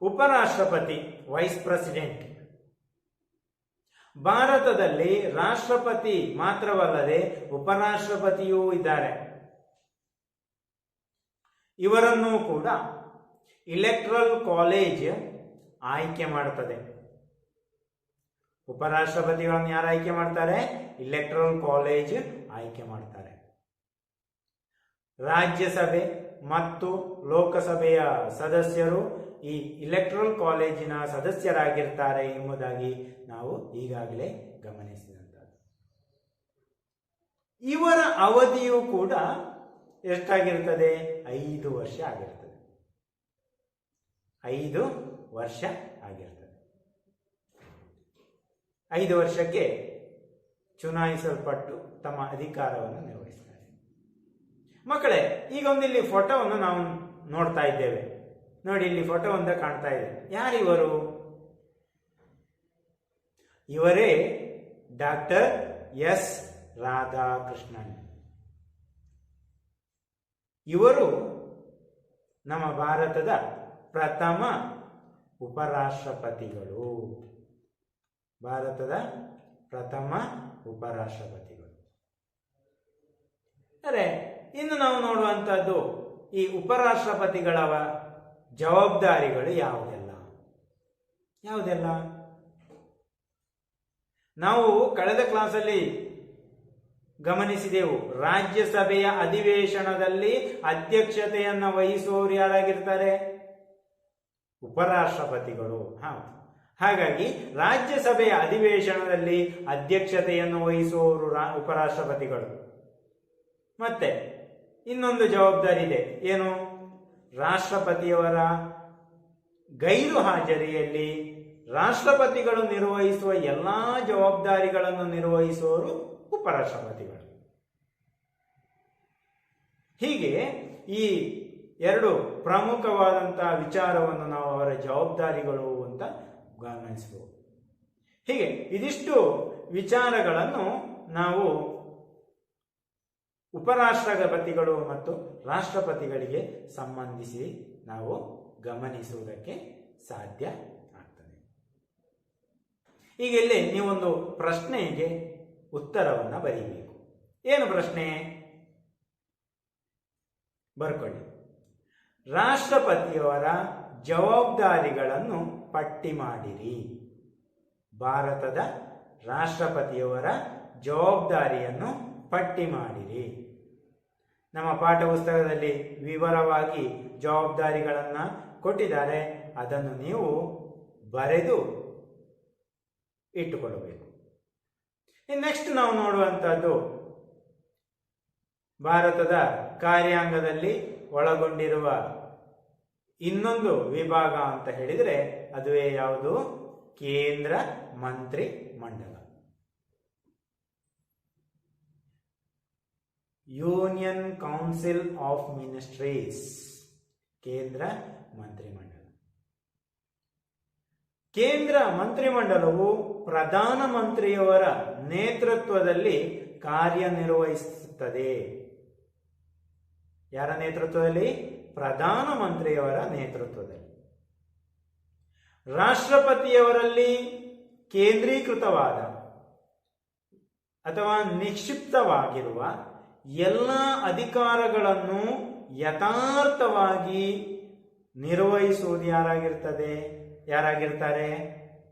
ಉಪರಾಷ್ಟ್ರಪತಿ, ವೈಸ್ ಪ್ರೆಸಿಡೆಂಟ್. ಭಾರತದಲ್ಲಿ ರಾಷ್ಟ್ರಪತಿ ಮಾತ್ರವಲ್ಲದೆ ಉಪರಾಷ್ಟ್ರಪತಿಯೂ ಇದ್ದಾರೆ. ಇವರನ್ನು ಕೂಡ ಇಲೆಕ್ಟ್ರಲ್ ಕಾಲೇಜ್ ಆಯ್ಕೆ ಮಾಡುತ್ತದೆ. ಉಪರಾಷ್ಟ್ರಪತಿಗಳನ್ನು ಯಾರು ಆಯ್ಕೆ ಮಾಡ್ತಾರೆ? ಇಲೆಕ್ಟ್ರಲ್ ಕಾಲೇಜ್ ಆಯ್ಕೆ ಮಾಡ್ತಾರೆ. ರಾಜ್ಯಸಭೆ ಮತ್ತು ಲೋಕಸಭೆಯ ಸದಸ್ಯರು ಈ ಇಲೆಕ್ಟ್ರಲ್ ಕಾಲೇಜಿನ ಸದಸ್ಯರಾಗಿರ್ತಾರೆ ಎಂಬುದಾಗಿ ನಾವು ಈಗಾಗಲೇ ಗಮನಿಸಿದಂಥದ್ದು. ಇವರ ಅವಧಿಯು ಕೂಡ ಎಷ್ಟಾಗಿರ್ತದೆ? 5 ವರ್ಷ ಆಗಿರ್ತದೆ. 5 ವರ್ಷ ಆಗಿರ್ತದೆ. 5 ವರ್ಷಕ್ಕೆ ಚುನಾಯಿಸಲ್ಪಟ್ಟು ತಮ್ಮ ಅಧಿಕಾರವನ್ನು ನಿರ್ವಹಿಸ್ತಾರೆ. ಮಕ್ಕಳೇ, ಈಗ ಒಂದಿಲ್ಲಿ ಫೋಟೋವನ್ನು ನಾವು ನೋಡ್ತಾ ಇದ್ದೇವೆ. ನೋಡಿ, ಇಲ್ಲಿ ಫೋಟೋ ಒಂದ ಕಾಣ್ತಾ ಇದೆ. ಯಾರಿವರು? ಇವರೇ ಡಾಕ್ಟರ್ ಎಸ್ ರಾಧಾಕೃಷ್ಣನ್. ಇವರು ನಮ್ಮ ಭಾರತದ ಪ್ರಥಮ ಉಪರಾಷ್ಟ್ರಪತಿಗಳು. ಭಾರತದ ಪ್ರಥಮ ಉಪರಾಷ್ಟ್ರಪತಿಗಳು. ಅರೆ, ಇನ್ನು ನಾವು ನೋಡುವಂತಹದ್ದು ಈ ಉಪರಾಷ್ಟ್ರಪತಿಗಳ ಜವಾಬ್ದಾರಿಗಳು ಯಾವುದೆಲ್ಲ? ನಾವು ಕಳೆದ ಕ್ಲಾಸಲ್ಲಿ ಗಮನಿಸಿದೆವು. ರಾಜ್ಯಸಭೆಯ ಅಧಿವೇಶನದಲ್ಲಿ ಅಧ್ಯಕ್ಷತೆಯನ್ನು ವಹಿಸುವವರು ಯಾರಾಗಿರ್ತಾರೆ? ಉಪರಾಷ್ಟ್ರಪತಿಗಳು. ಹಾಗಾಗಿ ರಾಜ್ಯಸಭೆಯ ಅಧಿವೇಶನದಲ್ಲಿ ಅಧ್ಯಕ್ಷತೆಯನ್ನು ವಹಿಸುವವರು ಉಪರಾಷ್ಟ್ರಪತಿಗಳು. ಮತ್ತೆ ಇನ್ನೊಂದು ಜವಾಬ್ದಾರಿ ಇದೆ. ಏನು? ರಾಷ್ಟ್ರಪತಿಯವರ ಗೈರು ಹಾಜರಿಯಲ್ಲಿ ರಾಷ್ಟ್ರಪತಿಗಳು ನಿರ್ವಹಿಸುವ ಎಲ್ಲಾ ಜವಾಬ್ದಾರಿಗಳನ್ನು ನಿರ್ವಹಿಸುವವರು ಉಪರಾಷ್ಟ್ರಪತಿಗಳು. ಹೀಗೆ ಈ 2 ಪ್ರಮುಖವಾದಂತಹ ವಿಚಾರವನ್ನು ನಾವು ಅವರ ಜವಾಬ್ದಾರಿಗಳು ಅಂತ ಗಮನಿಸಬಹುದು. ಹೀಗೆ ಇದಿಷ್ಟು ವಿಚಾರಗಳನ್ನು ನಾವು ಉಪರಾಷ್ಟ್ರಪತಿಗಳು ಮತ್ತು ರಾಷ್ಟ್ರಪತಿಗಳಿಗೆ ಸಂಬಂಧಿಸಿ ನಾವು ಗಮನಿಸುವುದಕ್ಕೆ ಸಾಧ್ಯ ಆಗ್ತದೆ. ಈಗ ಇಲ್ಲಿ ನೀವೊಂದು ಪ್ರಶ್ನೆಗೆ ಉತ್ತರವನ್ನು ಬರೀಬೇಕು. ಏನು ಪ್ರಶ್ನೆ? ಬರ್ಕೊಳ್ಳಿ. ರಾಷ್ಟ್ರಪತಿಯವರ ಜವಾಬ್ದಾರಿಗಳನ್ನು ಪಟ್ಟಿ ಮಾಡಿರಿ. ಭಾರತದ ರಾಷ್ಟ್ರಪತಿಯವರ ಜವಾಬ್ದಾರಿಯನ್ನು ಪಟ್ಟಿ ಮಾಡಿರಿ. ನಮ್ಮ ಪಾಠ ಪುಸ್ತಕದಲ್ಲಿ ವಿವರವಾಗಿ ಜವಾಬ್ದಾರಿಗಳನ್ನು ಕೊಟ್ಟಿದ್ದಾರೆ. ಅದನ್ನು ನೀವು ಬರೆದು ಇಟ್ಟುಕೊಳ್ಳಬೇಕು. ನೆಕ್ಸ್ಟ್ ನಾವು ನೋಡುವಂತಹದ್ದು ಭಾರತದ ಕಾರ್ಯಾಂಗದಲ್ಲಿ ಒಳಗೊಂಡಿರುವ ಇನ್ನೊಂದು ವಿಭಾಗ ಅಂತ ಹೇಳಿದರೆ ಅದುವೇ ಯಾವುದು? ಕೇಂದ್ರ ಮಂತ್ರಿ ಮಂಡಲ. Union council of ministries. ಕೇಂದ್ರ ಮಂತ್ರಿಮಂಡಲ. ಕೇಂದ್ರ ಮಂತ್ರಿಮಂಡಲವು ಪ್ರಧಾನಮಂತ್ರಿಯವರ ನೇತೃತ್ವದಲ್ಲಿ ಕಾರ್ಯನಿರ್ವಹಿಸುತ್ತದೆ. ಯಾರ ನೇತೃತ್ವದಲ್ಲಿ? ಪ್ರಧಾನಮಂತ್ರಿಯವರ ನೇತೃತ್ವದಲ್ಲಿ. ರಾಷ್ಟ್ರಪತಿಯವರಲ್ಲಿ ಕೇಂದ್ರೀಕೃತವಾದ ಅಥವಾ ನಿಕ್ಷಿಪ್ತವಾಗಿರುವ ಎಲ್ಲ ಅಧಿಕಾರಗಳನ್ನು ಯಥಾರ್ಥವಾಗಿ ನಿರ್ವಹಿಸುವುದು ಯಾರಾಗಿರ್ತಾರೆ?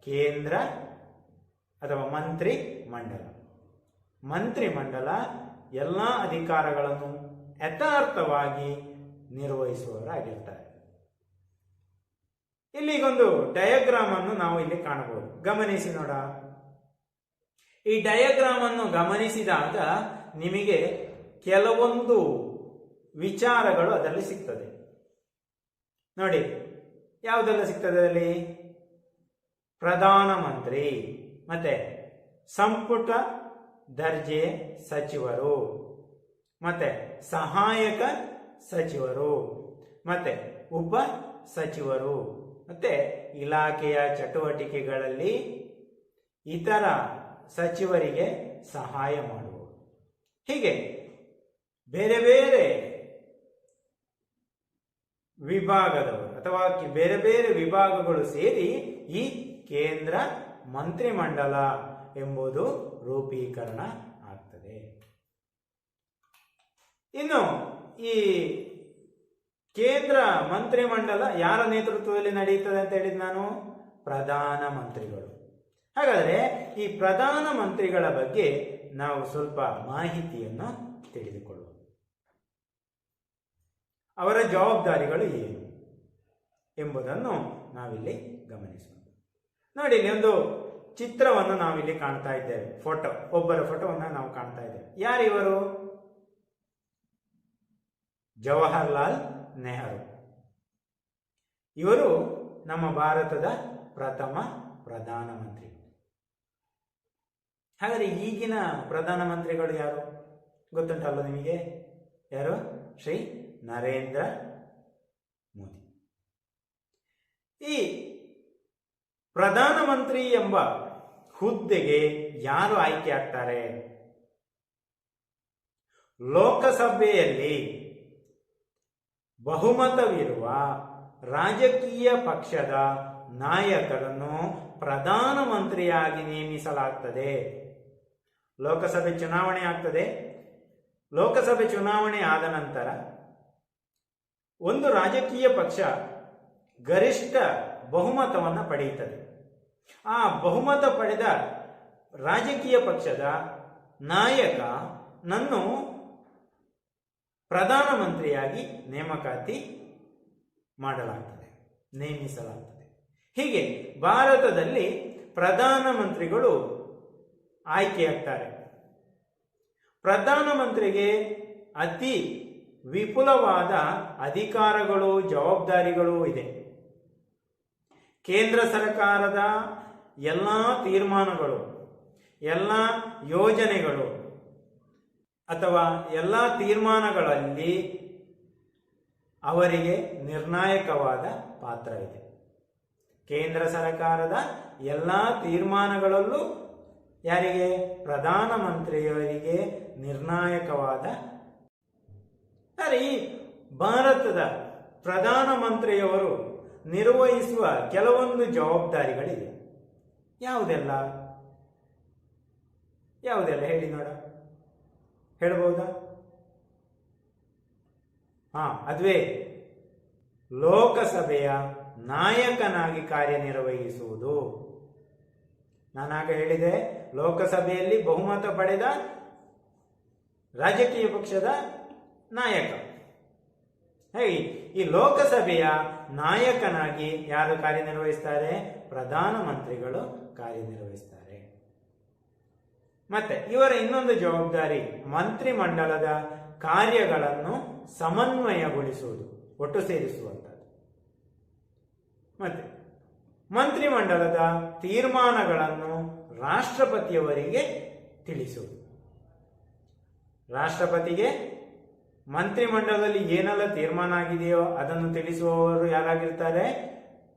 ಕೇಂದ್ರ ಅಥವಾ ಮಂತ್ರಿಮಂಡಲ. ಮಂತ್ರಿಮಂಡಲ ಎಲ್ಲ ಅಧಿಕಾರಗಳನ್ನು ಯಥಾರ್ಥವಾಗಿ ನಿರ್ವಹಿಸುವವರಾಗಿರ್ತಾರೆ. ಇಲ್ಲಿಗೊಂದು ಡಯಾಗ್ರಾಮ್ ಅನ್ನು ನಾವು ಇಲ್ಲಿ ಕಾಣಬಹುದು. ಗಮನಿಸಿ ನೋಡ. ಈ ಡಯಾಗ್ರಾಮ್ ಅನ್ನು ಗಮನಿಸಿದಾಗ ನಿಮಗೆ ಕೆಲವೊಂದು ವಿಚಾರಗಳು ಅದರಲ್ಲಿ ಸಿಗ್ತದೆ. ನೋಡಿ, ಯಾವುದೆಲ್ಲ ಸಿಗ್ತದೆ ಅಲ್ಲಿ? ಪ್ರಧಾನಮಂತ್ರಿ, ಮತ್ತೆ ಸಂಪುಟ ದರ್ಜೆ ಸಚಿವರು, ಮತ್ತೆ ಸಹಾಯಕ ಸಚಿವರು, ಮತ್ತೆ ಉಪ ಸಚಿವರು, ಮತ್ತೆ ಇಲಾಖೆಯ ಚಟುವಟಿಕೆಗಳಲ್ಲಿ ಇತರ ಸಚಿವರಿಗೆ ಸಹಾಯ ಮಾಡುವುದು. ಹೀಗೆ ಬೇರೆ ಬೇರೆ ವಿಭಾಗದವರು ಅಥವಾ ಬೇರೆ ಬೇರೆ ವಿಭಾಗಗಳು ಸೇರಿ ಈ ಕೇಂದ್ರ ಮಂತ್ರಿಮಂಡಲ ಎಂಬುದು ರೂಪೀಕರಣ ಆಗ್ತದೆ. ಇನ್ನು ಈ ಕೇಂದ್ರ ಮಂತ್ರಿಮಂಡಲ ಯಾರ ನೇತೃತ್ವದಲ್ಲಿ ನಡೆಯುತ್ತದೆ ಅಂತ ಹೇಳಿದ್ ನಾನು? ಪ್ರಧಾನಮಂತ್ರಿಗಳು. ಹಾಗಾದರೆ ಈ ಪ್ರಧಾನಮಂತ್ರಿಗಳ ಬಗ್ಗೆ ನಾವು ಸ್ವಲ್ಪ ಮಾಹಿತಿಯನ್ನು ತಿಳಿದುಕೊಳ್ಳುವ. ಅವರ ಜವಾಬ್ದಾರಿಗಳು ಏನು ಎಂಬುದನ್ನು ನಾವಿಲ್ಲಿ ಗಮನಿಸೋಣ. ನೋಡಿ, ಇಲ್ಲಿ ಒಂದು ಚಿತ್ರವನ್ನು ನಾವಿಲ್ಲಿ ಕಾಣ್ತಾ ಇದ್ದೇವೆ. ಒಬ್ಬರ ಫೋಟೋವನ್ನು ನಾವು ಕಾಣ್ತಾ ಇದ್ದೇವೆ. ಯಾರಿವರು? ಜವಾಹರ್ಲಾಲ್ ನೆಹರು. ಇವರು ನಮ್ಮ ಭಾರತದ ಪ್ರಥಮ ಪ್ರಧಾನಮಂತ್ರಿ. ಹಾಗಾದರೆ ಈಗಿನ ಪ್ರಧಾನಮಂತ್ರಿಗಳು ಯಾರು ಗೊತ್ತುಂಟಲ್ಲ ನಿಮಗೆ? ಯಾರು? ಶ್ರೀ ನರೇಂದ್ರ ಮೋದಿ. ಈ ಪ್ರಧಾನಮಂತ್ರಿ ಎಂಬ ಹುದ್ದೆಗೆ ಯಾರು ಆಯ್ಕೆ ಆಗ್ತಾರೆ? ಲೋಕಸಭೆಯಲ್ಲಿ ಬಹುಮತವಿರುವ ರಾಜಕೀಯ ಪಕ್ಷದ ನಾಯಕರನ್ನು ಪ್ರಧಾನಮಂತ್ರಿಯಾಗಿ ನೇಮಿಸಲಾಗ್ತದೆ. ಲೋಕಸಭೆ ಚುನಾವಣೆ ಆಗ್ತದೆ. ಲೋಕಸಭೆ ಚುನಾವಣೆ ಆದ ನಂತರ ಒಂದು ರಾಜಕೀಯ ಪಕ್ಷ ಗರಿಷ್ಠ ಬಹುಮತವನ್ನು ಪಡೆಯುತ್ತದೆ. ಆ ಬಹುಮತ ಪಡೆದ ರಾಜಕೀಯ ಪಕ್ಷದ ನಾಯಕನನ್ನು ಪ್ರಧಾನಮಂತ್ರಿಯಾಗಿ ನೇಮಕಾತಿ ಮಾಡಲಾಗ್ತದೆ, ನೇಮಿಸಲಾಗ್ತದೆ. ಹೀಗೆ ಭಾರತದಲ್ಲಿ ಪ್ರಧಾನಮಂತ್ರಿಗಳು ಆಯ್ಕೆಯಾಗ್ತಾರೆ. ಪ್ರಧಾನಮಂತ್ರಿಗೆ ಅತಿ ವಿಪುಲವಾದ ಅಧಿಕಾರಗಳು, ಜವಾಬ್ದಾರಿಗಳು ಇದೆ. ಕೇಂದ್ರ ಸರ್ಕಾರದ ಎಲ್ಲ ತೀರ್ಮಾನಗಳು, ಎಲ್ಲ ಯೋಜನೆಗಳು ಅಥವಾ ಎಲ್ಲ ತೀರ್ಮಾನಗಳಲ್ಲಿ ಅವರಿಗೆ ನಿರ್ಣಾಯಕವಾದ ಪಾತ್ರ ಇದೆ. ಕೇಂದ್ರ ಸರ್ಕಾರದ ಎಲ್ಲ ತೀರ್ಮಾನಗಳಲ್ಲೂ ಯಾರಿಗೆ? ಪ್ರಧಾನಮಂತ್ರಿಯವರಿಗೆ ನಿರ್ಣಾಯಕವಾದ. ಈ ಭಾರತದ ಪ್ರಧಾನಮಂತ್ರಿಯವರು ನಿರ್ವಹಿಸುವ ಕೆಲವೊಂದು ಜವಾಬ್ದಾರಿಗಳಿವೆ. ಯಾವುದೆಲ್ಲ ಹೇಳಿ ನೋಡ, ಹೇಳ್ಬಹುದಾ? ಅದುವೇ ಲೋಕಸಭೆಯ ನಾಯಕನಾಗಿ ಕಾರ್ಯನಿರ್ವಹಿಸುವುದು. ನಾನಾಗ ಹೇಳಿದೆ, ಲೋಕಸಭೆಯಲ್ಲಿ ಬಹುಮತ ಪಡೆದ ರಾಜಕೀಯ ಪಕ್ಷದ ನಾಯಕ. ಈ ಲೋಕಸಭೆಯ ನಾಯಕನಾಗಿ ಯಾರು ಕಾರ್ಯನಿರ್ವಹಿಸ್ತಾರೆ? ಪ್ರಧಾನಮಂತ್ರಿಗಳು ಕಾರ್ಯನಿರ್ವಹಿಸ್ತಾರೆ. ಮತ್ತೆ ಇವರ ಇನ್ನೊಂದು ಜವಾಬ್ದಾರಿ ಮಂತ್ರಿಮಂಡಲದ ಕಾರ್ಯಗಳನ್ನು ಸಮನ್ವಯಗೊಳಿಸುವುದು, ಒಟ್ಟು ಸೇರಿಸುವಂಥದ್ದು. ಮತ್ತೆ ಮಂತ್ರಿಮಂಡಲದ ತೀರ್ಮಾನಗಳನ್ನು ರಾಷ್ಟ್ರಪತಿಯವರಿಗೆ ತಿಳಿಸುವುದು. ರಾಷ್ಟ್ರಪತಿಗೆ ಮಂತ್ರಿಮಂಡಲದಲ್ಲಿ ಏನೆಲ್ಲ ತೀರ್ಮಾನ ಆಗಿದೆಯೋ ಅದನ್ನು ತಿಳಿಸುವವರು ಯಾರಾಗಿರ್ತಾರೆ?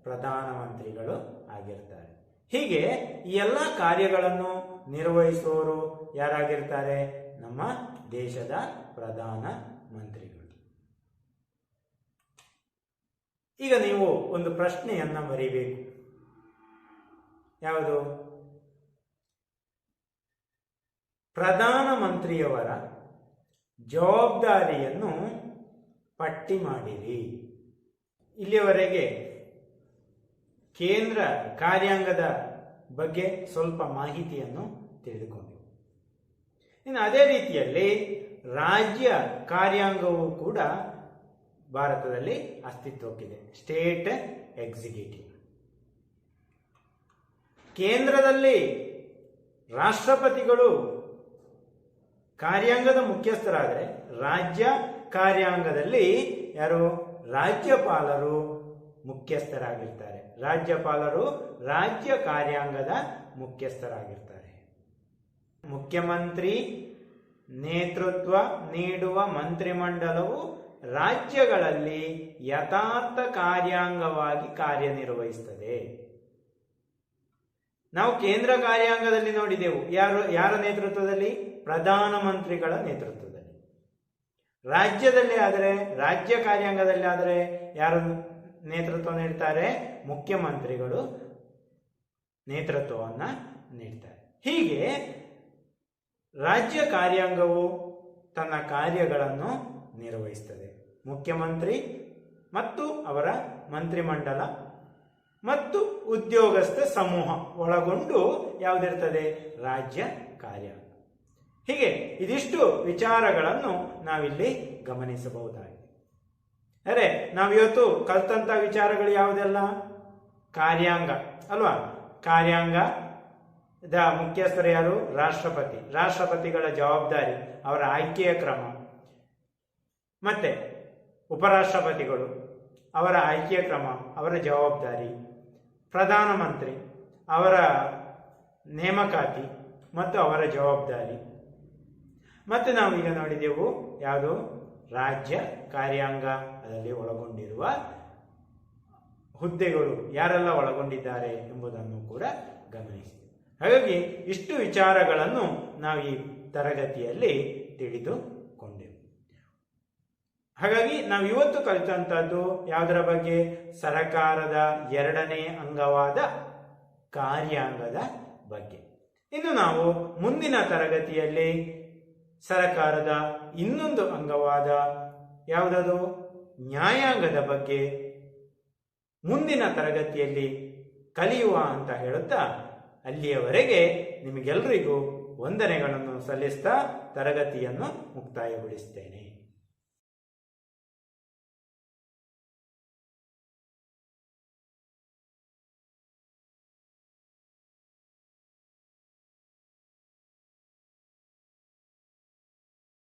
ಪ್ರಧಾನಮಂತ್ರಿಗಳು ಆಗಿರ್ತಾರೆ. ಹೀಗೆ ಈ ಎಲ್ಲ ಕಾರ್ಯಗಳನ್ನು ನಿರ್ವಹಿಸುವವರು ಯಾರಾಗಿರ್ತಾರೆ? ನಮ್ಮ ದೇಶದ ಪ್ರಧಾನ ಮಂತ್ರಿಗಳು. ಈಗ ನೀವು ಒಂದು ಪ್ರಶ್ನೆಯನ್ನ ಬರೀಬೇಕು. ಯಾವುದು? ಪ್ರಧಾನಮಂತ್ರಿಯವರ ಜವಾಬ್ದಾರಿಯನ್ನು ಪಟ್ಟಿ ಮಾಡಿರಿ. ಇಲ್ಲಿಯವರೆಗೆ ಕೇಂದ್ರ ಕಾರ್ಯಾಂಗದ ಬಗ್ಗೆ ಸ್ವಲ್ಪ ಮಾಹಿತಿಯನ್ನು ತಿಳಿದುಕೊಂಡೆವು. ಇನ್ನು ಅದೇ ರೀತಿಯಲ್ಲಿ ರಾಜ್ಯ ಕಾರ್ಯಾಂಗವೂ ಕೂಡ ಭಾರತದಲ್ಲಿ ಅಸ್ತಿತ್ವಕ್ಕಿದೆ. State executive. ಕೇಂದ್ರದಲ್ಲಿ ರಾಷ್ಟ್ರಪತಿಗಳು ಕಾರ್ಯಾಂಗದ ಮುಖ್ಯಸ್ಥರಾದರೆ, ರಾಜ್ಯ ಕಾರ್ಯಾಂಗದಲ್ಲಿ ಯಾರು? ರಾಜ್ಯಪಾಲರು ಮುಖ್ಯಸ್ಥರಾಗಿರ್ತಾರೆ. ರಾಜ್ಯಪಾಲರು ರಾಜ್ಯ ಕಾರ್ಯಾಂಗದ ಮುಖ್ಯಸ್ಥರಾಗಿರ್ತಾರೆ. ಮುಖ್ಯಮಂತ್ರಿ ನೇತೃತ್ವ ನೀಡುವ ಮಂತ್ರಿಮಂಡಲವು ರಾಜ್ಯಗಳಲ್ಲಿ ಯಥಾರ್ಥ ಕಾರ್ಯಾಂಗವಾಗಿ ಕಾರ್ಯನಿರ್ವಹಿಸುತ್ತದೆ. ನಾವು ಕೇಂದ್ರ ಕಾರ್ಯಾಂಗದಲ್ಲಿ ನೋಡಿದೆವು. ಯಾರ ನೇತೃತ್ವದಲ್ಲಿ? ಪ್ರಧಾನಮಂತ್ರಿಗಳ ನೇತೃತ್ವದಲ್ಲಿ. ರಾಜ್ಯದಲ್ಲಿ ಆದರೆ, ರಾಜ್ಯ ಕಾರ್ಯಾಂಗದಲ್ಲಿ ಆದರೆ ಯಾರು ನೇತೃತ್ವ ನೀಡ್ತಾರೆ? ಮುಖ್ಯಮಂತ್ರಿಗಳು ನೇತೃತ್ವವನ್ನು ನೀಡ್ತಾರೆ. ಹೀಗೆ ರಾಜ್ಯ ಕಾರ್ಯಾಂಗವು ತನ್ನ ಕಾರ್ಯಗಳನ್ನು ನಿರ್ವಹಿಸುತ್ತದೆ. ಮುಖ್ಯಮಂತ್ರಿ ಮತ್ತು ಅವರ ಮಂತ್ರಿಮಂಡಲ ಮತ್ತು ಉದ್ಯೋಗಸ್ಥ ಸಮೂಹ ಒಳಗೊಂಡು ಯಾವುದಿರ್ತದೆ? ರಾಜ್ಯ ಕಾರ್ಯಾಂಗ. ಹೀಗೆ ಇದಿಷ್ಟು ವಿಚಾರಗಳನ್ನು ನಾವಿಲ್ಲಿ ಗಮನಿಸಬಹುದಾಗಿದೆ. ಅರೆ, ನಾವಿವತ್ತು ಕಲ್ತಂತ ವಿಚಾರಗಳು ಯಾವುದೆಲ್ಲ? ಕಾರ್ಯಾಂಗ ಅಲ್ವಾ? ಕಾರ್ಯಾಂಗದ ಮುಖ್ಯಸ್ಥರು ಯಾರು? ರಾಷ್ಟ್ರಪತಿ. ರಾಷ್ಟ್ರಪತಿಗಳ ಜವಾಬ್ದಾರಿ, ಅವರ ಆಯ್ಕೆಯ ಕ್ರಮ, ಮತ್ತೆ ಉಪರಾಷ್ಟ್ರಪತಿಗಳು, ಅವರ ಆಯ್ಕೆಯ ಕ್ರಮ, ಅವರ ಜವಾಬ್ದಾರಿ, ಪ್ರಧಾನಮಂತ್ರಿ, ಅವರ ನೇಮಕಾತಿ ಮತ್ತು ಅವರ ಜವಾಬ್ದಾರಿ. ಮತ್ತೆ ನಾವೀಗ ನೋಡಿದೆವು ಯಾವುದು? ರಾಜ್ಯ ಕಾರ್ಯಾಂಗ ಅದರಲ್ಲಿ ಒಳಗೊಂಡಿರುವ ಹುದ್ದೆಗಳು ಯಾರೆಲ್ಲ ಒಳಗೊಂಡಿದ್ದಾರೆ ಎಂಬುದನ್ನು ಕೂಡ ಗಮನಿಸಿದೆ. ಹಾಗಾಗಿ ಇಷ್ಟು ವಿಚಾರಗಳನ್ನು ನಾವು ಈ ತರಗತಿಯಲ್ಲಿ ತಿಳಿದುಕೊಂಡೆವು. ಹಾಗಾಗಿ ನಾವು ಇವತ್ತು ಕಲಿತಂತದ್ದು ಯಾವುದರ ಬಗ್ಗೆ? ಸರಕಾರದ ಎರಡನೇ ಅಂಗವಾದ ಕಾರ್ಯಾಂಗದ ಬಗ್ಗೆ. ಇನ್ನು ನಾವು ಮುಂದಿನ ತರಗತಿಯಲ್ಲಿ ಸರಕಾರದ ಇನ್ನೊಂದು ಅಂಗವಾದ ಯಾವುದದು? ನ್ಯಾಯಾಂಗದ ಬಗ್ಗೆ ಮುಂದಿನ ತರಗತಿಯಲ್ಲಿ ಕಲಿಯುವ ಅಂತ ಹೇಳುತ್ತಾ, ಅಲ್ಲಿಯವರೆಗೆ ನಿಮಗೆಲ್ಲರಿಗೂ ವಂದನೆಗಳನ್ನು ಸಲ್ಲಿಸ್ತಾ ತರಗತಿಯನ್ನು ಮುಕ್ತಾಯಗೊಳಿಸುತ್ತೇನೆ.